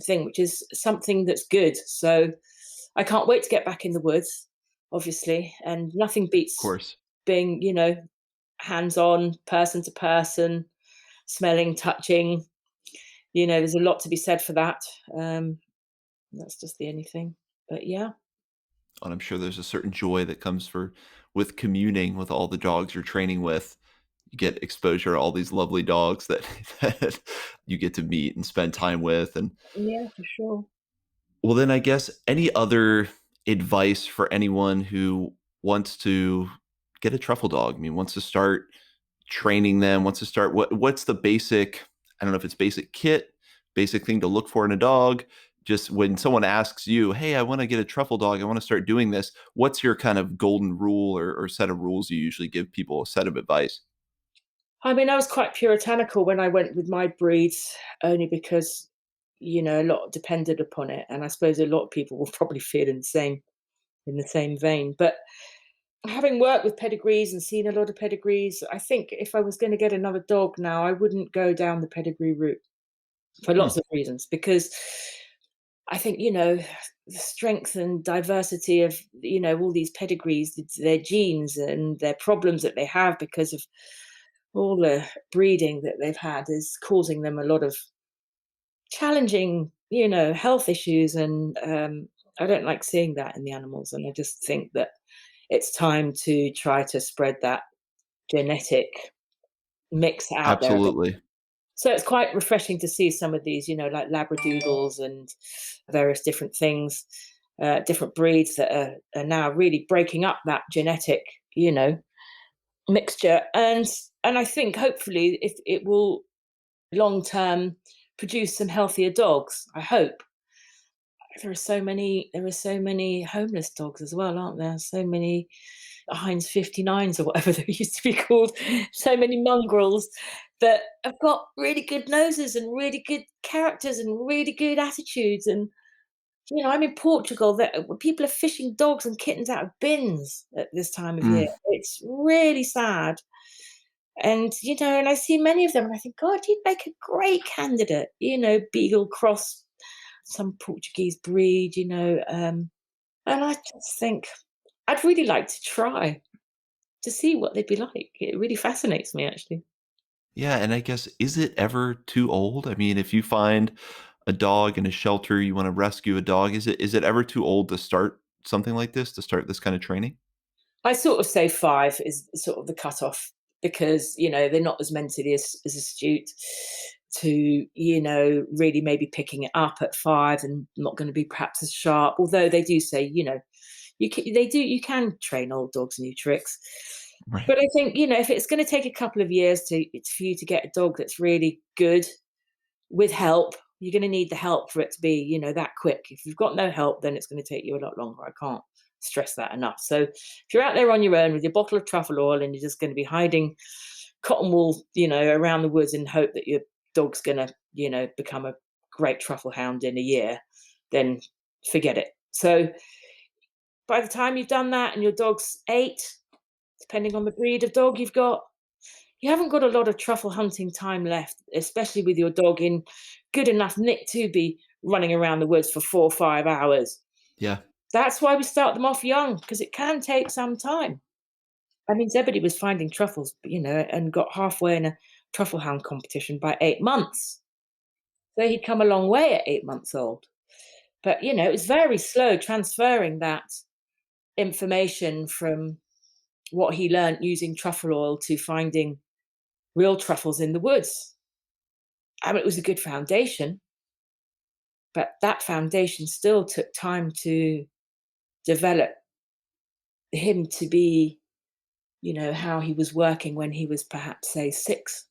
thing, which is something that's good. So I can't wait to get back in the woods, obviously, and nothing Of beats course. being, hands on, person to person, smelling, touching. There's a lot to be said for that. That's just the only thing. But yeah. And I'm sure there's a certain joy that comes with communing with all the dogs you're training with. You get exposure to all these lovely dogs that that you get to meet and spend time with. And Yeah, for sure. well, then I guess any other advice for anyone who wants to get a truffle dog? I mean, wants to start training them, wants to start what's the basic, I don't know if it's basic kit, basic thing to look for in a dog. Just when someone asks you, hey, I want to get a truffle dog, I want to start doing this, what's your kind of golden rule or set of rules you usually give people, a set of advice? I mean, I was quite puritanical when I went with my breeds, only because, a lot depended upon it. And I suppose a lot of people will probably feel in the same vein. But having worked with pedigrees and seen a lot of pedigrees, I think if I was going to get another dog now, I wouldn't go down the pedigree route for Hmm. lots of reasons. Because I think, the strength and diversity of, all these pedigrees, their genes and their problems that they have because of all the breeding that they've had is causing them a lot of challenging, health issues. And I don't like seeing that in the animals. And I just think that it's time to try to spread that genetic mix out there a bit. Absolutely. So it's quite refreshing to see some of these, like Labradoodles and various different things, different breeds that are now really breaking up that genetic, mixture. And I think hopefully if it will long term produce some healthier dogs. I hope. There are so many homeless dogs as well, aren't there? So many Heinz 59s or whatever they used to be called. So many mongrels that have got really good noses and really good characters and really good attitudes. And I'm in Portugal. That people are fishing dogs and kittens out of bins at this time of year. Mm. It's really sad. And and I see many of them, and I think, God, you'd make a great candidate. Beagle cross, some Portuguese breed. And I just think I'd really like to try to see what they'd be like. It really fascinates me, actually. Yeah, and I guess, is it ever too old? I mean, if you find a dog in a shelter, you want to rescue a dog, is it ever too old to start something like this, to start this kind of training? I sort of say 5 is sort of the cutoff because they're not as mentally as astute to really maybe picking it up at 5 and not going to be perhaps as sharp. Although they do say you can train old dogs new tricks. Right. But I think if it's going to take a couple of years for you to get a dog that's really good with help, you're going to need the help for it to be, that quick. If you've got no help, then it's going to take you a lot longer. I can't stress that enough. So if you're out there on your own with your bottle of truffle oil and you're just going to be hiding cotton wool, around the woods and hope that your dog's going to, become a great truffle hound in a year, then forget it. So by the time you've done that and your dog's 8, depending on the breed of dog you've got, you haven't got a lot of truffle hunting time left, especially with your dog in good enough nick to be running around the woods for 4 or 5 hours. Yeah. That's why we start them off young, because it can take some time. I mean, Zebedee was finding truffles, and got halfway in a truffle hound competition by 8 months. So he'd come a long way at 8 months old. But, it was very slow transferring that information from what he learned using truffle oil to finding real truffles in the woods. I mean, it was a good foundation, but that foundation still took time to develop him to be how he was working when he was perhaps, say, 6.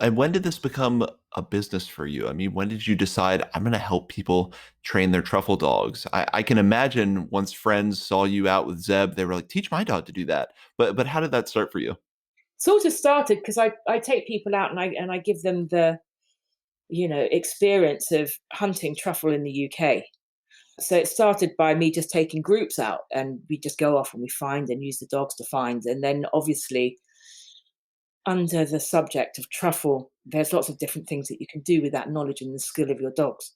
And when did this become a business for you? I mean, when did you decide I'm going to help people train their truffle dogs? I can imagine once friends saw you out with Zeb, they were like, "Teach my dog to do that." But how did that start for you? Sort of started because I take people out and I give them the, experience of hunting truffle in the UK. So it started by me just taking groups out and we just go off and we find and use the dogs to find. And then obviously under the subject of truffle, there's lots of different things that you can do with that knowledge and the skill of your dogs.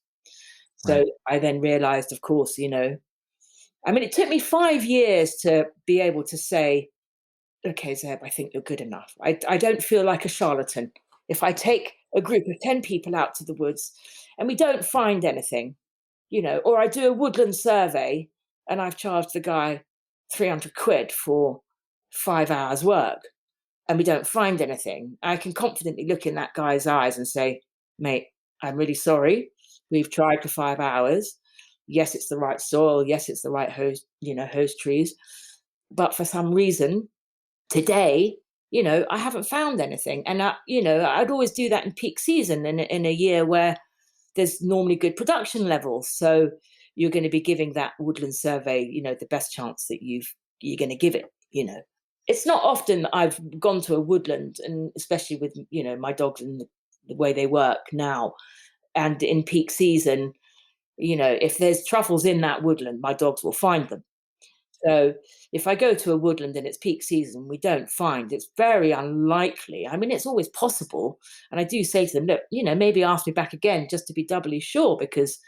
So Right. I then realized, of course, I mean, it took me 5 years to be able to say, okay, Zeb, I think you're good enough. I don't feel like a charlatan. If I take a group of 10 people out to the woods and we don't find anything, or I do a woodland survey and I've charged the guy 300 quid for 5 hours work and we don't find anything, I can confidently look in that guy's eyes and say, mate, I'm really sorry. We've tried for 5 hours. Yes, it's the right soil. Yes, it's the right host trees. But for some reason, today, I haven't found anything. And I'd always do that in peak season in a year where there's normally good production levels. So you're going to be giving that woodland survey, the best chance that you're going to give it. It's not often that I've gone to a woodland, and especially with, my dogs and the way they work now. And in peak season, if there's truffles in that woodland, my dogs will find them. So if I go to a woodland and it's peak season, we don't find, it's very unlikely. I mean, it's always possible. And I do say to them, look, maybe ask me back again just to be doubly sure because,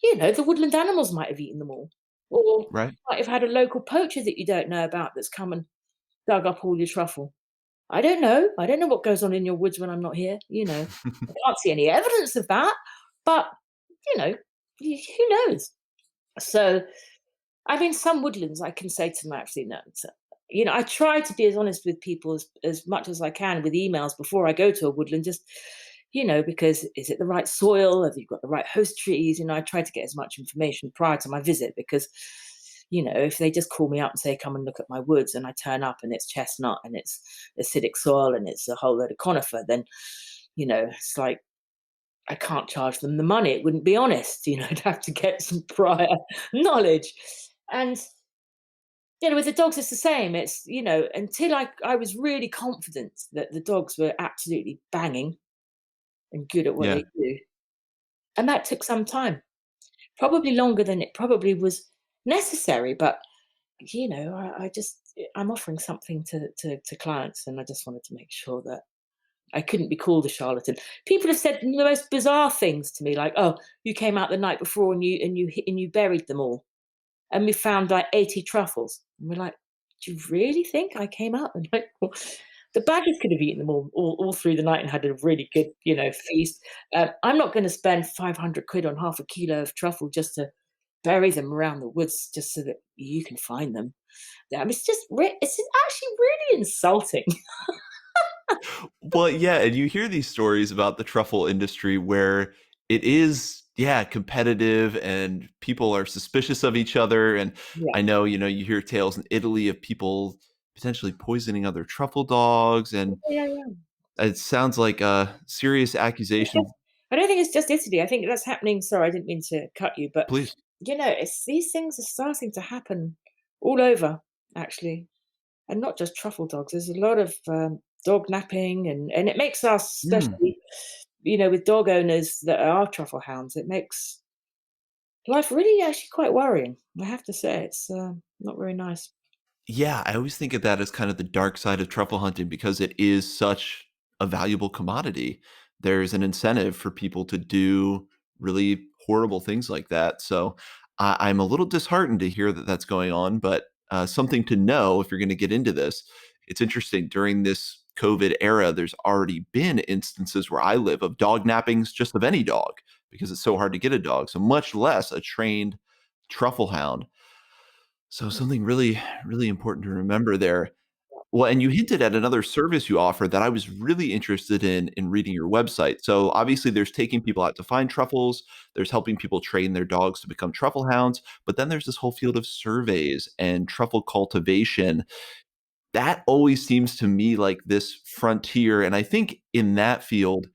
the woodland animals might have eaten them all. Or Right. might have had a local poacher that you don't know about that's come and dug up all your truffle. I don't know. I don't know what goes on in your woods when I'm not here. I can't see any evidence of that. But, you know, who knows? So I mean, some woodlands I can say to them actually no. I try to be as honest with people as much as I can with emails before I go to a woodland, just because is it the right soil? Have you got the right host trees? I try to get as much information prior to my visit because, if they just call me up and say, come and look at my woods, and I turn up and it's chestnut and it's acidic soil and it's a whole load of conifer, then, it's like I can't charge them the money. It wouldn't be honest. I'd have to get some prior knowledge. And, with the dogs, it's the same. It's, until I was really confident that the dogs were absolutely banging and good at what Yeah. they do. And that took some time, probably longer than it probably was necessary. But, I'm offering something to clients, and I just wanted to make sure that I couldn't be called a charlatan. People have said the most bizarre things to me, like, "Oh, you came out the night before and you buried them all, and we found like 80 truffles." And we're like, "Do you really think I came out?" And like, well, the badgers could have eaten them all through the night and had a really good, feast. I'm not going to spend 500 quid on half a kilo of truffle just to bury them around the woods just so that you can find them. I mean, it's actually really insulting. Well, yeah, and you hear these stories about the truffle industry where it is, yeah, competitive and people are suspicious of each other. And Yeah, I know, you hear tales in Italy of people potentially poisoning other truffle dogs. And yeah, yeah. it sounds like a serious It's just accusation. I don't think it's just Italy. I think that's happening. Sorry, I didn't mean to cut you, but Please. it's these things are starting to happen all over, actually, and not just truffle dogs. There's a lot of dog napping, and it makes us, Mm. especially with dog owners that are truffle hounds, it makes life really actually quite worrying. I have to say, it's not very nice. Yeah, I always think of that as kind of the dark side of truffle hunting because it is such a valuable commodity. There's an incentive for people to do really horrible things like that. So I'm a little disheartened to hear that that's going on, but something to know if you're going to get into this. It's interesting during this COVID era, there's already been instances where I live of dog nappings, just of any dog, because it's so hard to get a dog. So much less a trained truffle hound. So something really, really important to remember there. Well, and you hinted at another service you offer that I was really interested in reading your website. So obviously there's taking people out to find truffles, there's helping people train their dogs to become truffle hounds, but then there's this whole field of surveys and truffle cultivation. that always seems to me like this frontier. And I think in that field,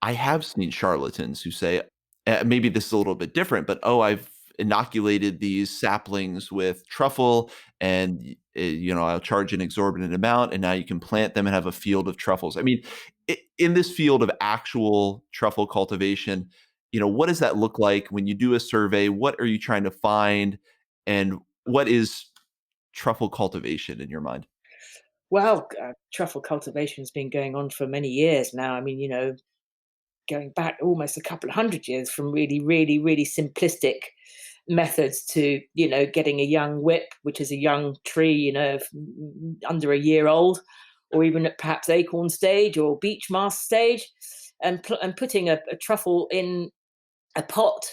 I have seen charlatans who say, maybe this is a little bit different, but oh, I've inoculated these saplings with truffle, and I'll charge an exorbitant amount, and now you can plant them and have a field of truffles. I mean, in this field of actual truffle cultivation, what does that look like when you do a survey? What are you trying to find, and what is truffle cultivation in your mind? Well, truffle cultivation has been going on for many years now. I mean, going back almost a couple of hundred years from really, really, really simplistic methods to, getting a young whip, which is a young tree, under a year old, or even at perhaps acorn stage or beech mast stage, and putting a truffle in a pot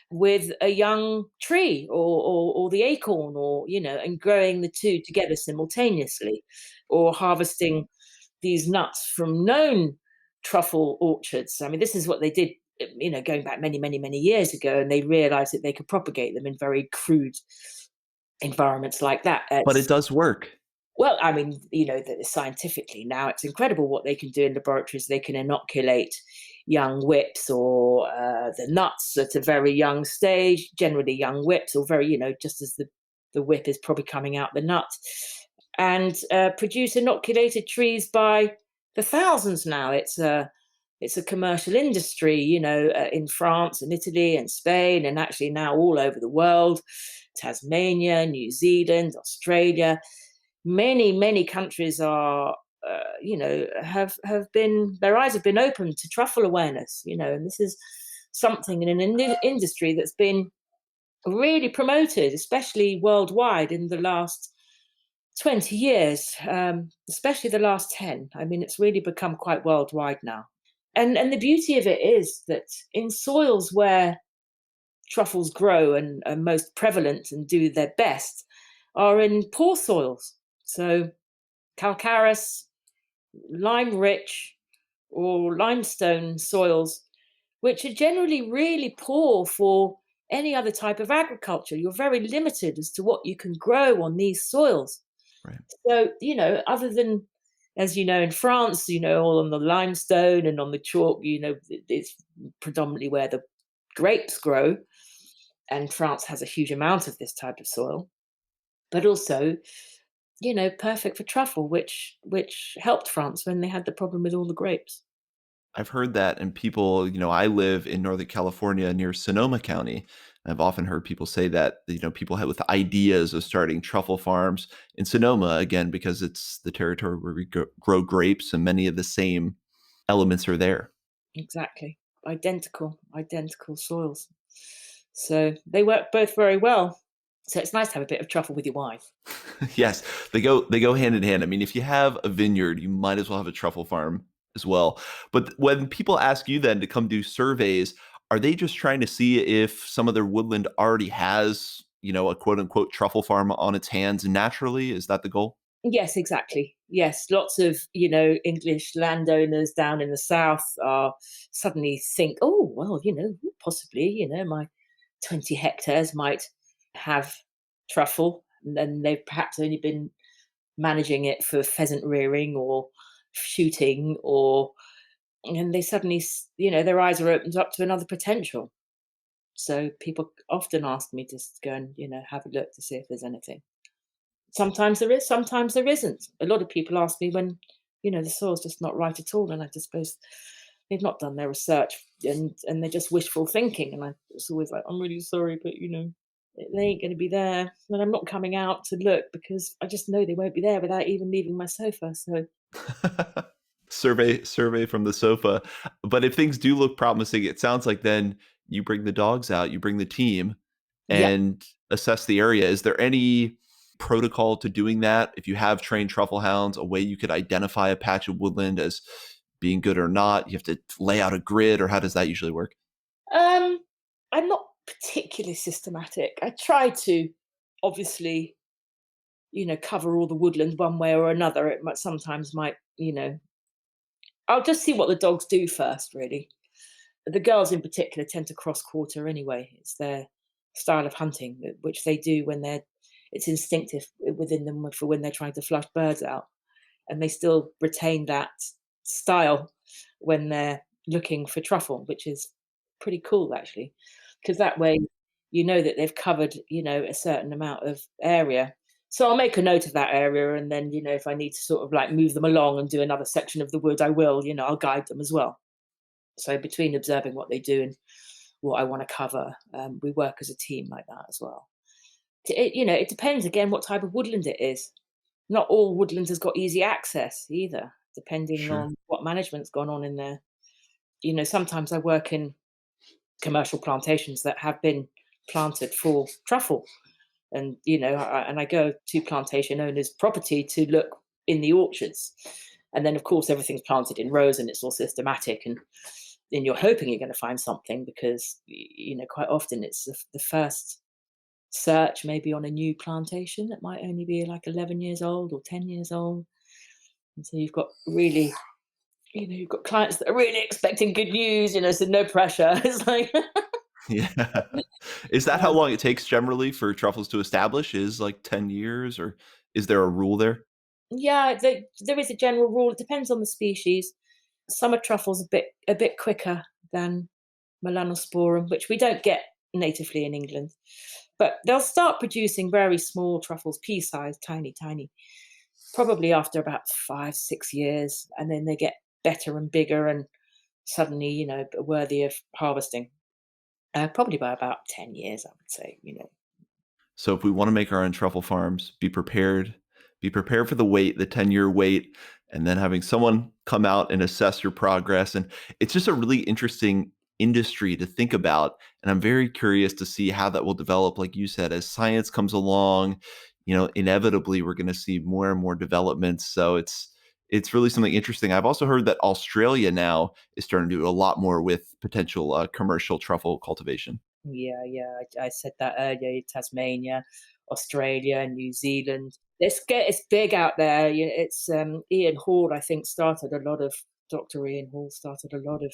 with a young tree or the acorn, or and growing the two together simultaneously, or harvesting these nuts from known truffle orchards. I mean, this is what they did, going back many, many, many years ago, and they realized that they could propagate them in very crude environments like that. But it does work. Well, I mean, scientifically now it's incredible what they can do in laboratories. They can inoculate young whips or the nuts at a very young stage, generally young whips, or very, just as the whip is probably coming out the nut, and produce inoculated trees by the thousands now. It's a commercial industry, in France and Italy and Spain, and actually now all over the world. Tasmania, New Zealand, Australia, many, many countries are, have been, their eyes have been opened to truffle awareness, and this is something in an industry that's been really promoted, especially worldwide, in the last 20 years, especially the last 10. I mean, it's really become quite worldwide now. And the beauty of it is that in soils where truffles grow and are most prevalent and do their best are in poor soils. So calcareous, lime rich, or limestone soils, which are generally really poor for any other type of agriculture. You're very limited as to what you can grow on these soils. Right. So, other than, as you know, in France, all on the limestone and on the chalk, it's predominantly where the grapes grow. And France has a huge amount of this type of soil, but also, perfect for truffle, which helped France when they had the problem with all the grapes. I've heard that, and people, I live in Northern California near Sonoma County. I've often heard people say that, people have with ideas of starting truffle farms in Sonoma, again, because it's the territory where we grow grapes and many of the same elements are there. Exactly. Identical soils. So they work both very well. So it's nice to have a bit of truffle with your wife. Yes, they go hand in hand. I mean, if you have a vineyard, you might as well have a truffle farm as well. But when people ask you then to come do surveys, are they just trying to see if some of their woodland already has, a quote unquote truffle farm on its hands naturally? Is that the goal? Yes, exactly. Yes, lots of, English landowners down in the south are suddenly think, oh, well, possibly, my 20 hectares might have truffle, and then they've perhaps only been managing it for pheasant rearing or shooting, or and they suddenly, their eyes are opened up to another potential. So people often ask me to go and, have a look to see if there's anything. Sometimes there is, sometimes there isn't. A lot of people ask me when, the soil's just not right at all, and I just suppose they've not done their research, and they're just wishful thinking. And it's always like, I'm really sorry, but they ain't going to be there, and I'm not coming out to look because I just know they won't be there without even leaving my sofa. So Survey from the sofa. But if things do look promising, it sounds like then you bring the dogs out, you bring the team yeah. and assess the area. Is there any protocol to doing that? If you have trained truffle hounds, a way you could identify a patch of woodland as being good or not? You have to lay out a grid, or how does that usually work? Um, I'm not particularly systematic. I try to obviously, cover all the woodland one way or another. It might sometimes might, I'll just see what the dogs do first, really. The girls in particular tend to cross quarter anyway. It's their style of hunting, which they do when they're it's instinctive within them for when they're trying to flush birds out, and they still retain that style when they're looking for truffle, which is pretty cool actually, because that way you know that they've covered, a certain amount of area. So I'll make a note of that area, and then, if I need to sort of like move them along and do another section of the wood, I will, I'll guide them as well. So between observing what they do and what I want to cover, we work as a team like that as well. It depends again what type of woodland it is. Not all woodlands has got easy access either, depending Sure. on what management's gone on in there. Sometimes I work in commercial plantations that have been planted for truffle, and I go to plantation owners' property to look in the orchards, and then of course everything's planted in rows and it's all systematic, and then you're hoping you're going to find something because quite often it's the first search maybe on a new plantation that might only be like 11 years old or 10 years old, and so you've got really you've got clients that are really expecting good news, so no pressure. It's like Yeah. Is that how long it takes generally for truffles to establish? Is like 10 years, or is there a rule there? yeah, there is a general rule. It depends on the species. Summer truffles a bit quicker than melanosporum, which we don't get natively in England. But they'll start producing very small truffles, pea-sized, tiny, tiny, probably after about 5, 6 years, and then they get better and bigger and suddenly, worthy of harvesting. Probably by about 10 years, I would say. So if we want to make our own truffle farms, be prepared. Be prepared for the wait, the 10-year wait, and then having someone come out and assess your progress. And it's just a really interesting industry to think about. And I'm very curious to see how that will develop. Like you said, as science comes along, inevitably we're going to see more and more developments. So it's really something interesting. I've also heard that Australia now is starting to do a lot more with potential commercial truffle cultivation. Yeah, yeah, I said that earlier. Tasmania, Australia, New Zealand. It's big out there. It's Ian Hall, I think, started a lot of Dr. Ian Hall started a lot of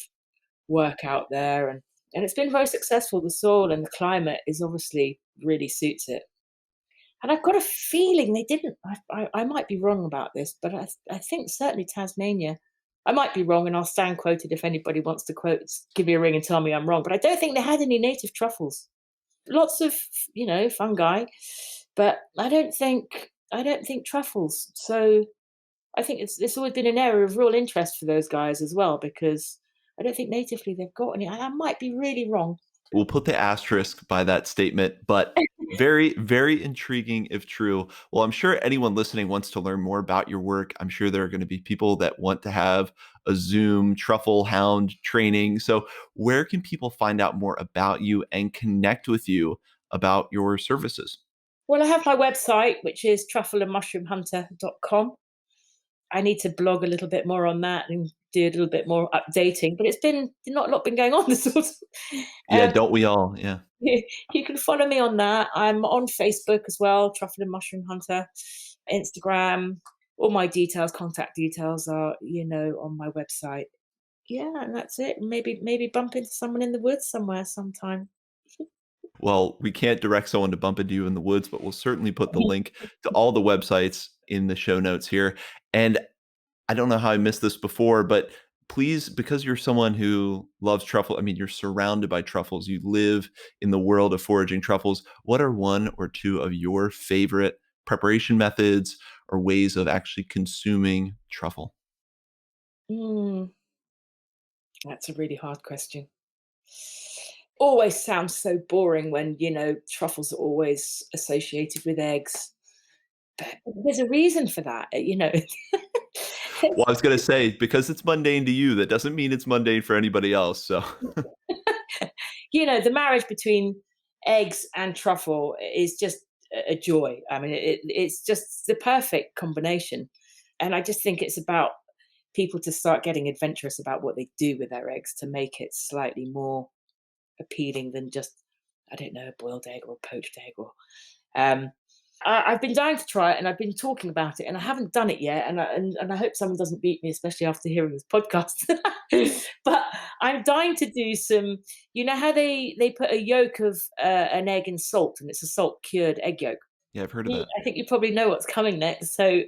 work out there, and it's been very successful. The soil and the climate is obviously really suits it. And I've got a feeling they didn't. I might be wrong about this, but I think certainly Tasmania. I might be wrong, and I'll stand quoted if anybody wants to quote. Give me a ring and tell me I'm wrong. But I don't think they had any native truffles. Lots of fungi, but I don't think truffles. So I think it's always been an area of real interest for those guys as well, because I don't think natively they've got any. I might be really wrong. We'll put the asterisk by that statement, but very, very intriguing if true. Well, I'm sure anyone listening wants to learn more about your work. I'm sure there are going to be people that want to have a Zoom truffle hound training. So, where can people find out more about you and connect with you about your services? Well, I have my website, which is truffleandmushroomhunter.com. I need to blog a little bit more on that and do a little bit more updating, but it's been not a lot been going on this sort of. Yeah, Um, don't we all? Yeah. you can follow me on that. I'm on Facebook as well, Truffle and Mushroom Hunter, Instagram. All my details, contact details are, on my website. Yeah, and that's it. Maybe bump into someone in the woods somewhere sometime. Well, we can't direct someone to bump into you in the woods, but we'll certainly put the link to all the websites in the show notes here. And I don't know how I missed this before, but please, because you're someone who loves truffle, I mean, you're surrounded by truffles, you live in the world of foraging truffles. What are one or two of your favorite preparation methods or ways of actually consuming truffle? Mm, that's a really hard question. Always sounds so boring when, truffles are always associated with eggs. But there's a reason for that. Well, I was going to say, because it's mundane to you, that doesn't mean it's mundane for anybody else. So, The marriage between eggs and truffle is just a joy. I mean, it's just the perfect combination. And I just think it's about people to start getting adventurous about what they do with their eggs to make it slightly more appealing than just, I don't know, a boiled egg or a poached egg. Or um, I've been dying to try it, and I've been talking about it, and I haven't done it yet. And I hope someone doesn't beat me, especially after hearing this podcast. But I'm dying to do some. You know how they put a yolk of an egg in salt, and it's a salt cured egg yolk. Yeah, I've heard of that. I think you probably know what's coming next. So,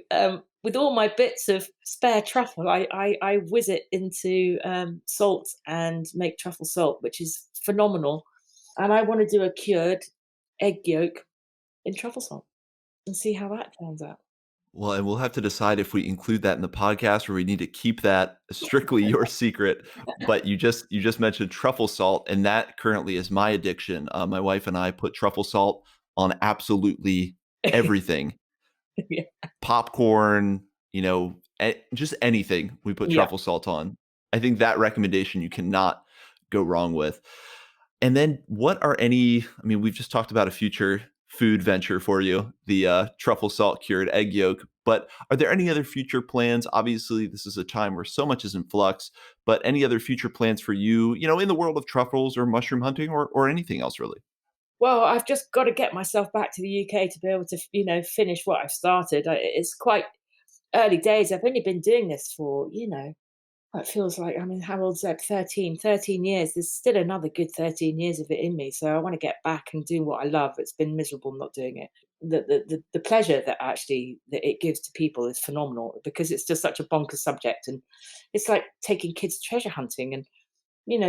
with all my bits of spare truffle, I whiz it into salt and make truffle salt, which is phenomenal. And I want to do a cured egg yolk in truffle salt and see how that turns out. Well, and we'll have to decide if we include that in the podcast or we need to keep that strictly your secret. But you just mentioned truffle salt, and that currently is my addiction. My wife and I put truffle salt on absolutely everything. Yeah, Popcorn, just anything we put yeah. truffle salt on. I think that recommendation you cannot go wrong with. And then what are any I mean, we've just talked about a future food venture for you, the truffle salt cured egg yolk, but are there any other future plans? Obviously, this is a time where so much is in flux, but any other future plans for you, in the world of truffles or mushroom hunting or anything else really? Well, I've just got to get myself back to the UK to be able to, finish what I've started. It's quite early days. I've only been doing this for, it feels like, I mean, how old's that? 13 years. There's still another good 13 years of it in me. So I want to get back and do what I love. It's been miserable not doing it. The pleasure that actually that it gives to people is phenomenal because it's just such a bonkers subject. And it's like taking kids treasure hunting and,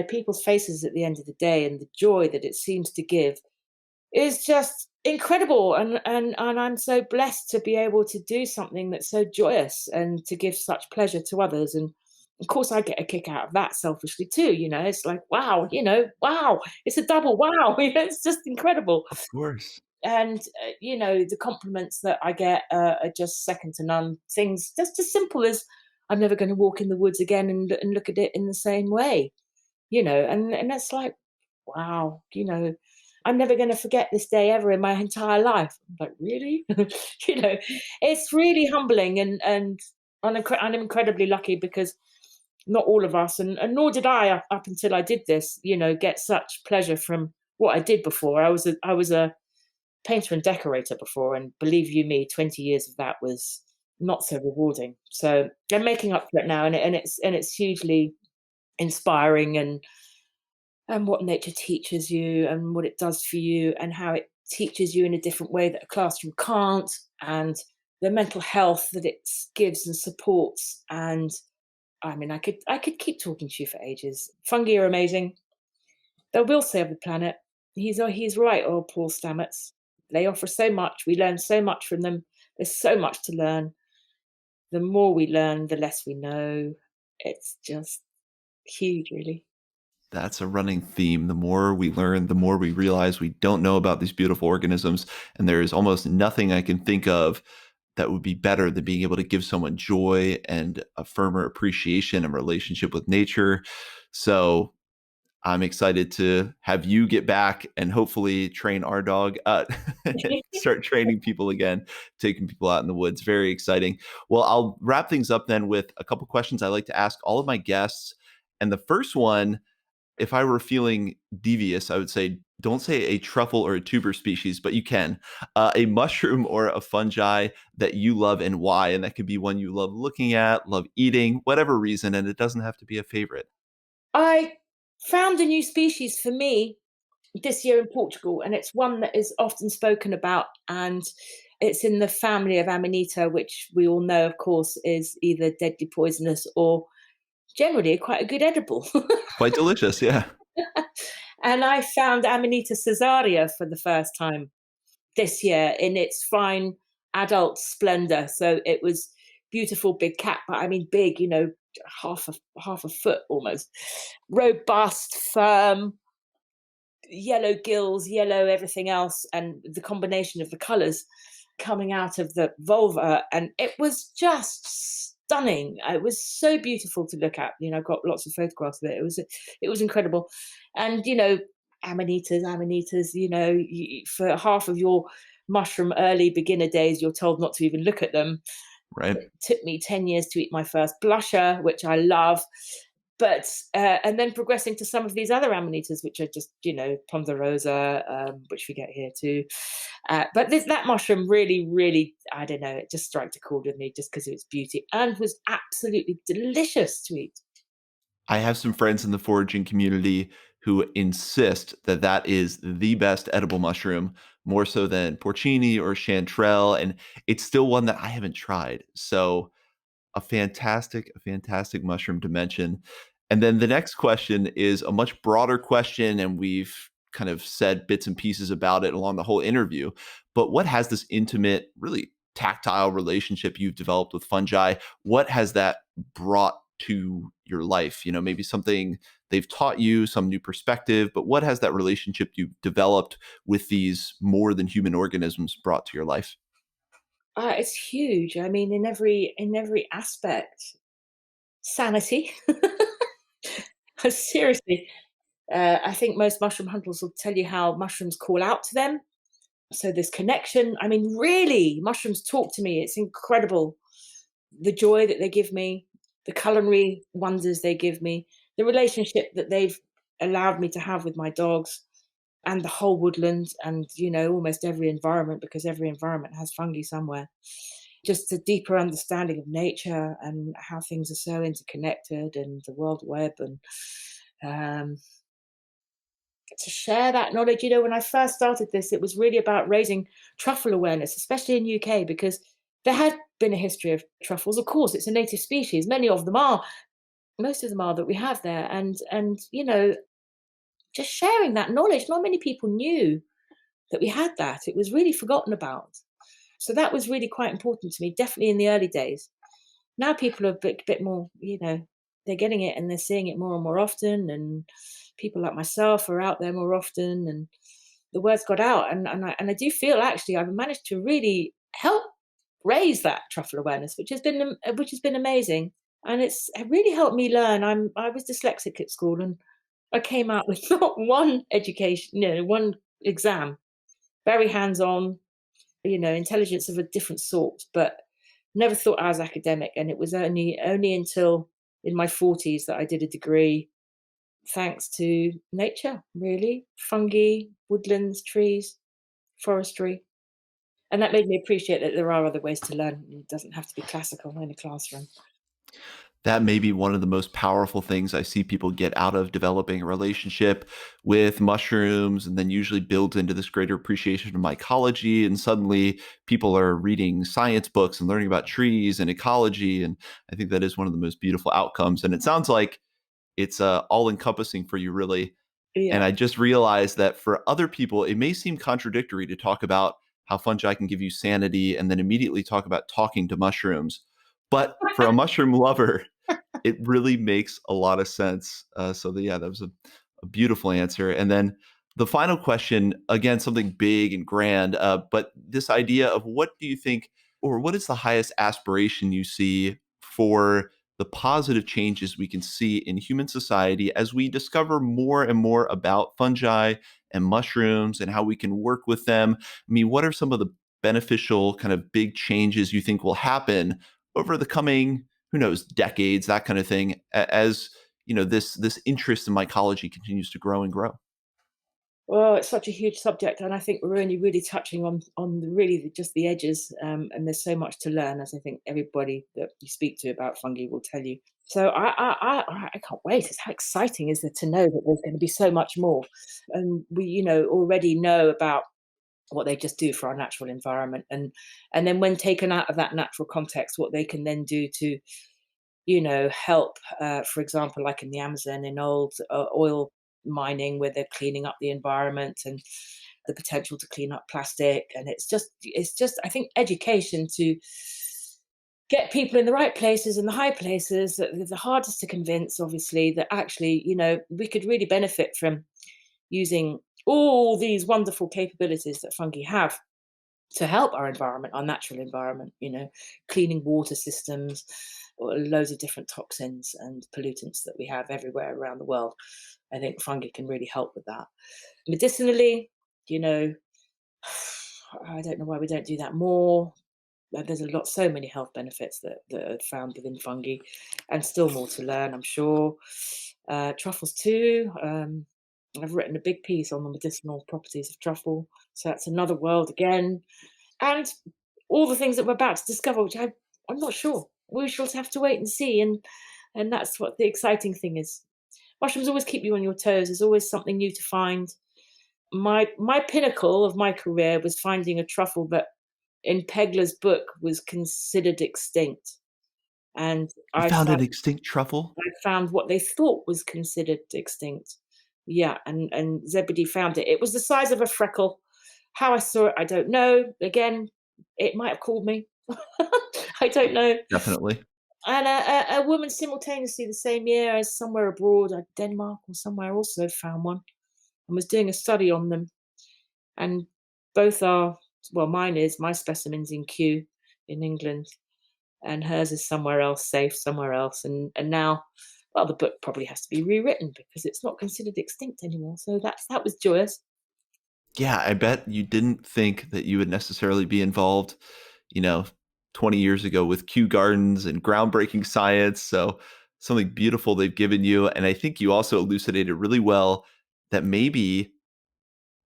people's faces at the end of the day and the joy that it seems to give is just incredible. And I'm so blessed to be able to do something that's so joyous and to give such pleasure to others. And of course I get a kick out of that selfishly too. It's like, wow, wow, it's a double wow. It's just incredible. Of course. And the compliments that I get are just second to none. Things just as simple as I'm never going to walk in the woods again and look at it in the same way. And that's like, wow, I'm never going to forget this day ever in my entire life. I'm like, really? you know, it's really humbling, and I'm incredibly lucky because not all of us, and nor did I up until I did this, get such pleasure from what I did before. I was a painter and decorator before, and believe you me, 20 years of that was not so rewarding. So I'm making up for it now, and it's hugely inspiring, and what nature teaches you and what it does for you and how it teaches you in a different way that a classroom can't, and the mental health that it gives and supports. And I mean, I could keep talking to you for ages. Fungi are amazing. They will save the planet. He's right, old Paul Stamets. They offer so much. We learn so much from them. There's so much to learn. The more we learn, the less we know. It's just huge, really. That's a running theme. The more we learn, the more we realize we don't know about these beautiful organisms. And there is almost nothing I can think of that would be better than being able to give someone joy and a firmer appreciation and relationship with nature. So I'm excited to have you get back and hopefully train our dog, start training people again, taking people out in the woods. Very exciting. Well, I'll wrap things up then with a couple questions I like to ask all of my guests. And the first one, if I were feeling devious, I would say don't say a truffle or a tuber species, but you can. A mushroom or a fungi that you love and why. And that could be one you love looking at, love eating, whatever reason. And it doesn't have to be a favorite. I found a new species for me this year in Portugal, and it's one that is often spoken about, and it's in the family of Amanita, which we all know, of course, is either deadly poisonous or generally quite a good edible. Quite delicious. Yeah. And I found Amanita caesaria for the first time this year in its fine adult splendor. So it was beautiful big cat, but I mean big, half a foot almost. Robust, firm, yellow gills, yellow everything else, and the combination of the colors coming out of the vulva, and it was just stunning. It was so beautiful to look at. I've got lots of photographs of it. It was incredible. And amanitas, for half of your mushroom early beginner days you're told not to even look at them. Right. It took me 10 years to eat my first blusher, which I love. But and then progressing to some of these other amanitas, which are just, ponderosa, which we get here too. But that mushroom really, really, I don't know, it just struck a chord with me just because of its beauty and was absolutely delicious to eat. I have some friends in the foraging community who insist that that is the best edible mushroom, more so than porcini or chanterelle, and it's still one that I haven't tried. So a fantastic mushroom to mention. And then the next question is a much broader question, and we've kind of said bits and pieces about it along the whole interview. But what has this intimate, really tactile relationship you've developed with fungi? What has that brought to your life? Maybe something they've taught you, some new perspective, but what has that relationship you've developed with these more than human organisms brought to your life? It's huge. I mean, in every aspect, sanity. Seriously, I think most mushroom hunters will tell you how mushrooms call out to them. So this connection. I mean, really, mushrooms talk to me. It's incredible. The joy that they give me, the culinary wonders they give me, the relationship that they've allowed me to have with my dogs and the whole woodland and, almost every environment, because every environment has fungi somewhere. Just a deeper understanding of nature and how things are so interconnected and the world web and um, to share that knowledge. When I first started this, it was really about raising truffle awareness, especially in UK, because there had been a history of truffles. Of course, it's a native species. Many of them are, most of them are that we have there, and just sharing that knowledge. Not many people knew that we had that. It was really forgotten about. So that was really quite important to me, definitely in the early days. Now people are a bit more, they're getting it and they're seeing it more and more often, and people like myself are out there more often, and the word's got out, and I do feel actually I've managed to really help raise that truffle awareness, which has been amazing, and it really helped me learn. I was dyslexic at school, and I came out with not one education, one exam, very hands on, intelligence of a different sort, but never thought I was academic. And it was only until in my 40s that I did a degree, thanks to nature, really, fungi, woodlands, trees, forestry. And that made me appreciate that there are other ways to learn. It doesn't have to be classical in a classroom. That may be one of the most powerful things I see people get out of developing a relationship with mushrooms, and then usually builds into this greater appreciation of mycology. And suddenly people are reading science books and learning about trees and ecology. And I think that is one of the most beautiful outcomes. And it sounds like it's all encompassing for you, really. And Yeah. I just realized that for other people, it may seem contradictory to talk about how fungi can give you sanity and then immediately talk about talking to mushrooms. But for a mushroom lover, it really makes a lot of sense. Yeah, that was a beautiful answer. And then the final question, again, something big and grand, but this idea of what do you think, or what is the highest aspiration you see for the positive changes we can see in human society as we discover more and more about fungi and mushrooms and how we can work with them? I mean, what are some of the beneficial kind of big changes you think will happen over the coming, who knows, decades, that kind of thing, as this interest in mycology continues to grow and grow? Well, it's such a huge subject, and I think we're only really touching on just the edges. And there's so much to learn, as I think everybody that you speak to about fungi will tell you. So I can't wait. It's how exciting is it to know that there's going to be so much more, and we already know about what they just do for our natural environment, and then when taken out of that natural context, what they can then do to help, for example, like in the Amazon, in old oil mining, where they're cleaning up the environment, and the potential to clean up plastic. And it's just, I think, education to get people in the right places and the high places that are the hardest to convince, obviously, that actually, we could really benefit from using all these wonderful capabilities that fungi have to help our environment, our natural environment, cleaning water systems, or loads of different toxins and pollutants that we have everywhere around the world. I think fungi can really help with that. Medicinally, you know, I don't know why we don't do that more. There's so many health benefits that are found within fungi, and still more to learn, I'm sure. Truffles too. I've written a big piece on the medicinal properties of truffle, so that's another world again. And all the things that we're about to discover, which I'm not sure. We shall have to wait and see, and that's what the exciting thing is. mushrooms always keep you on your toes. There's always something new to find. My pinnacle of my career was finding a truffle that in Pegler's book was considered extinct. And You found an extinct truffle? I found what they thought was considered extinct. Yeah, and Zebedee found it. It was the size of a freckle. How I saw it, I don't know. Again, it might have called me. I don't know. Definitely. And a woman simultaneously the same year as somewhere abroad, Denmark or somewhere, also found one and was doing a study on them. And both are, well, my specimen's in Kew in England, and hers is somewhere else, safe somewhere else. And now, well, the book probably has to be rewritten because it's not considered extinct anymore. So that was joyous. Yeah, I bet you didn't think that you would necessarily be involved, you know, 20 years ago with Kew Gardens and groundbreaking science. So something beautiful they've given you. And I think you also elucidated really well that maybe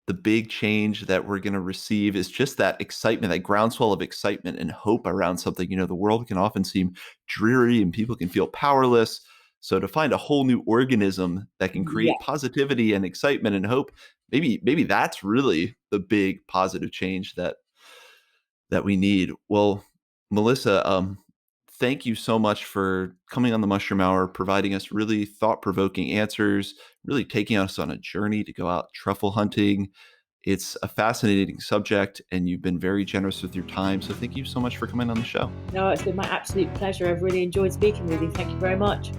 the big change that we're going to receive is just that excitement, that groundswell of excitement and hope around something. The world can often seem dreary and people can feel powerless. So to find a whole new organism that can Yeah. create positivity and excitement and hope, maybe that's really the big positive change that we need. Well, Melissa, thank you so much for coming on the Mushroom Hour, providing us really thought-provoking answers, really taking us on a journey to go out truffle hunting. It's a fascinating subject, and you've been very generous with your time. So thank you so much for coming on the show. No, it's been my absolute pleasure. I've really enjoyed speaking with you. Thank you very much.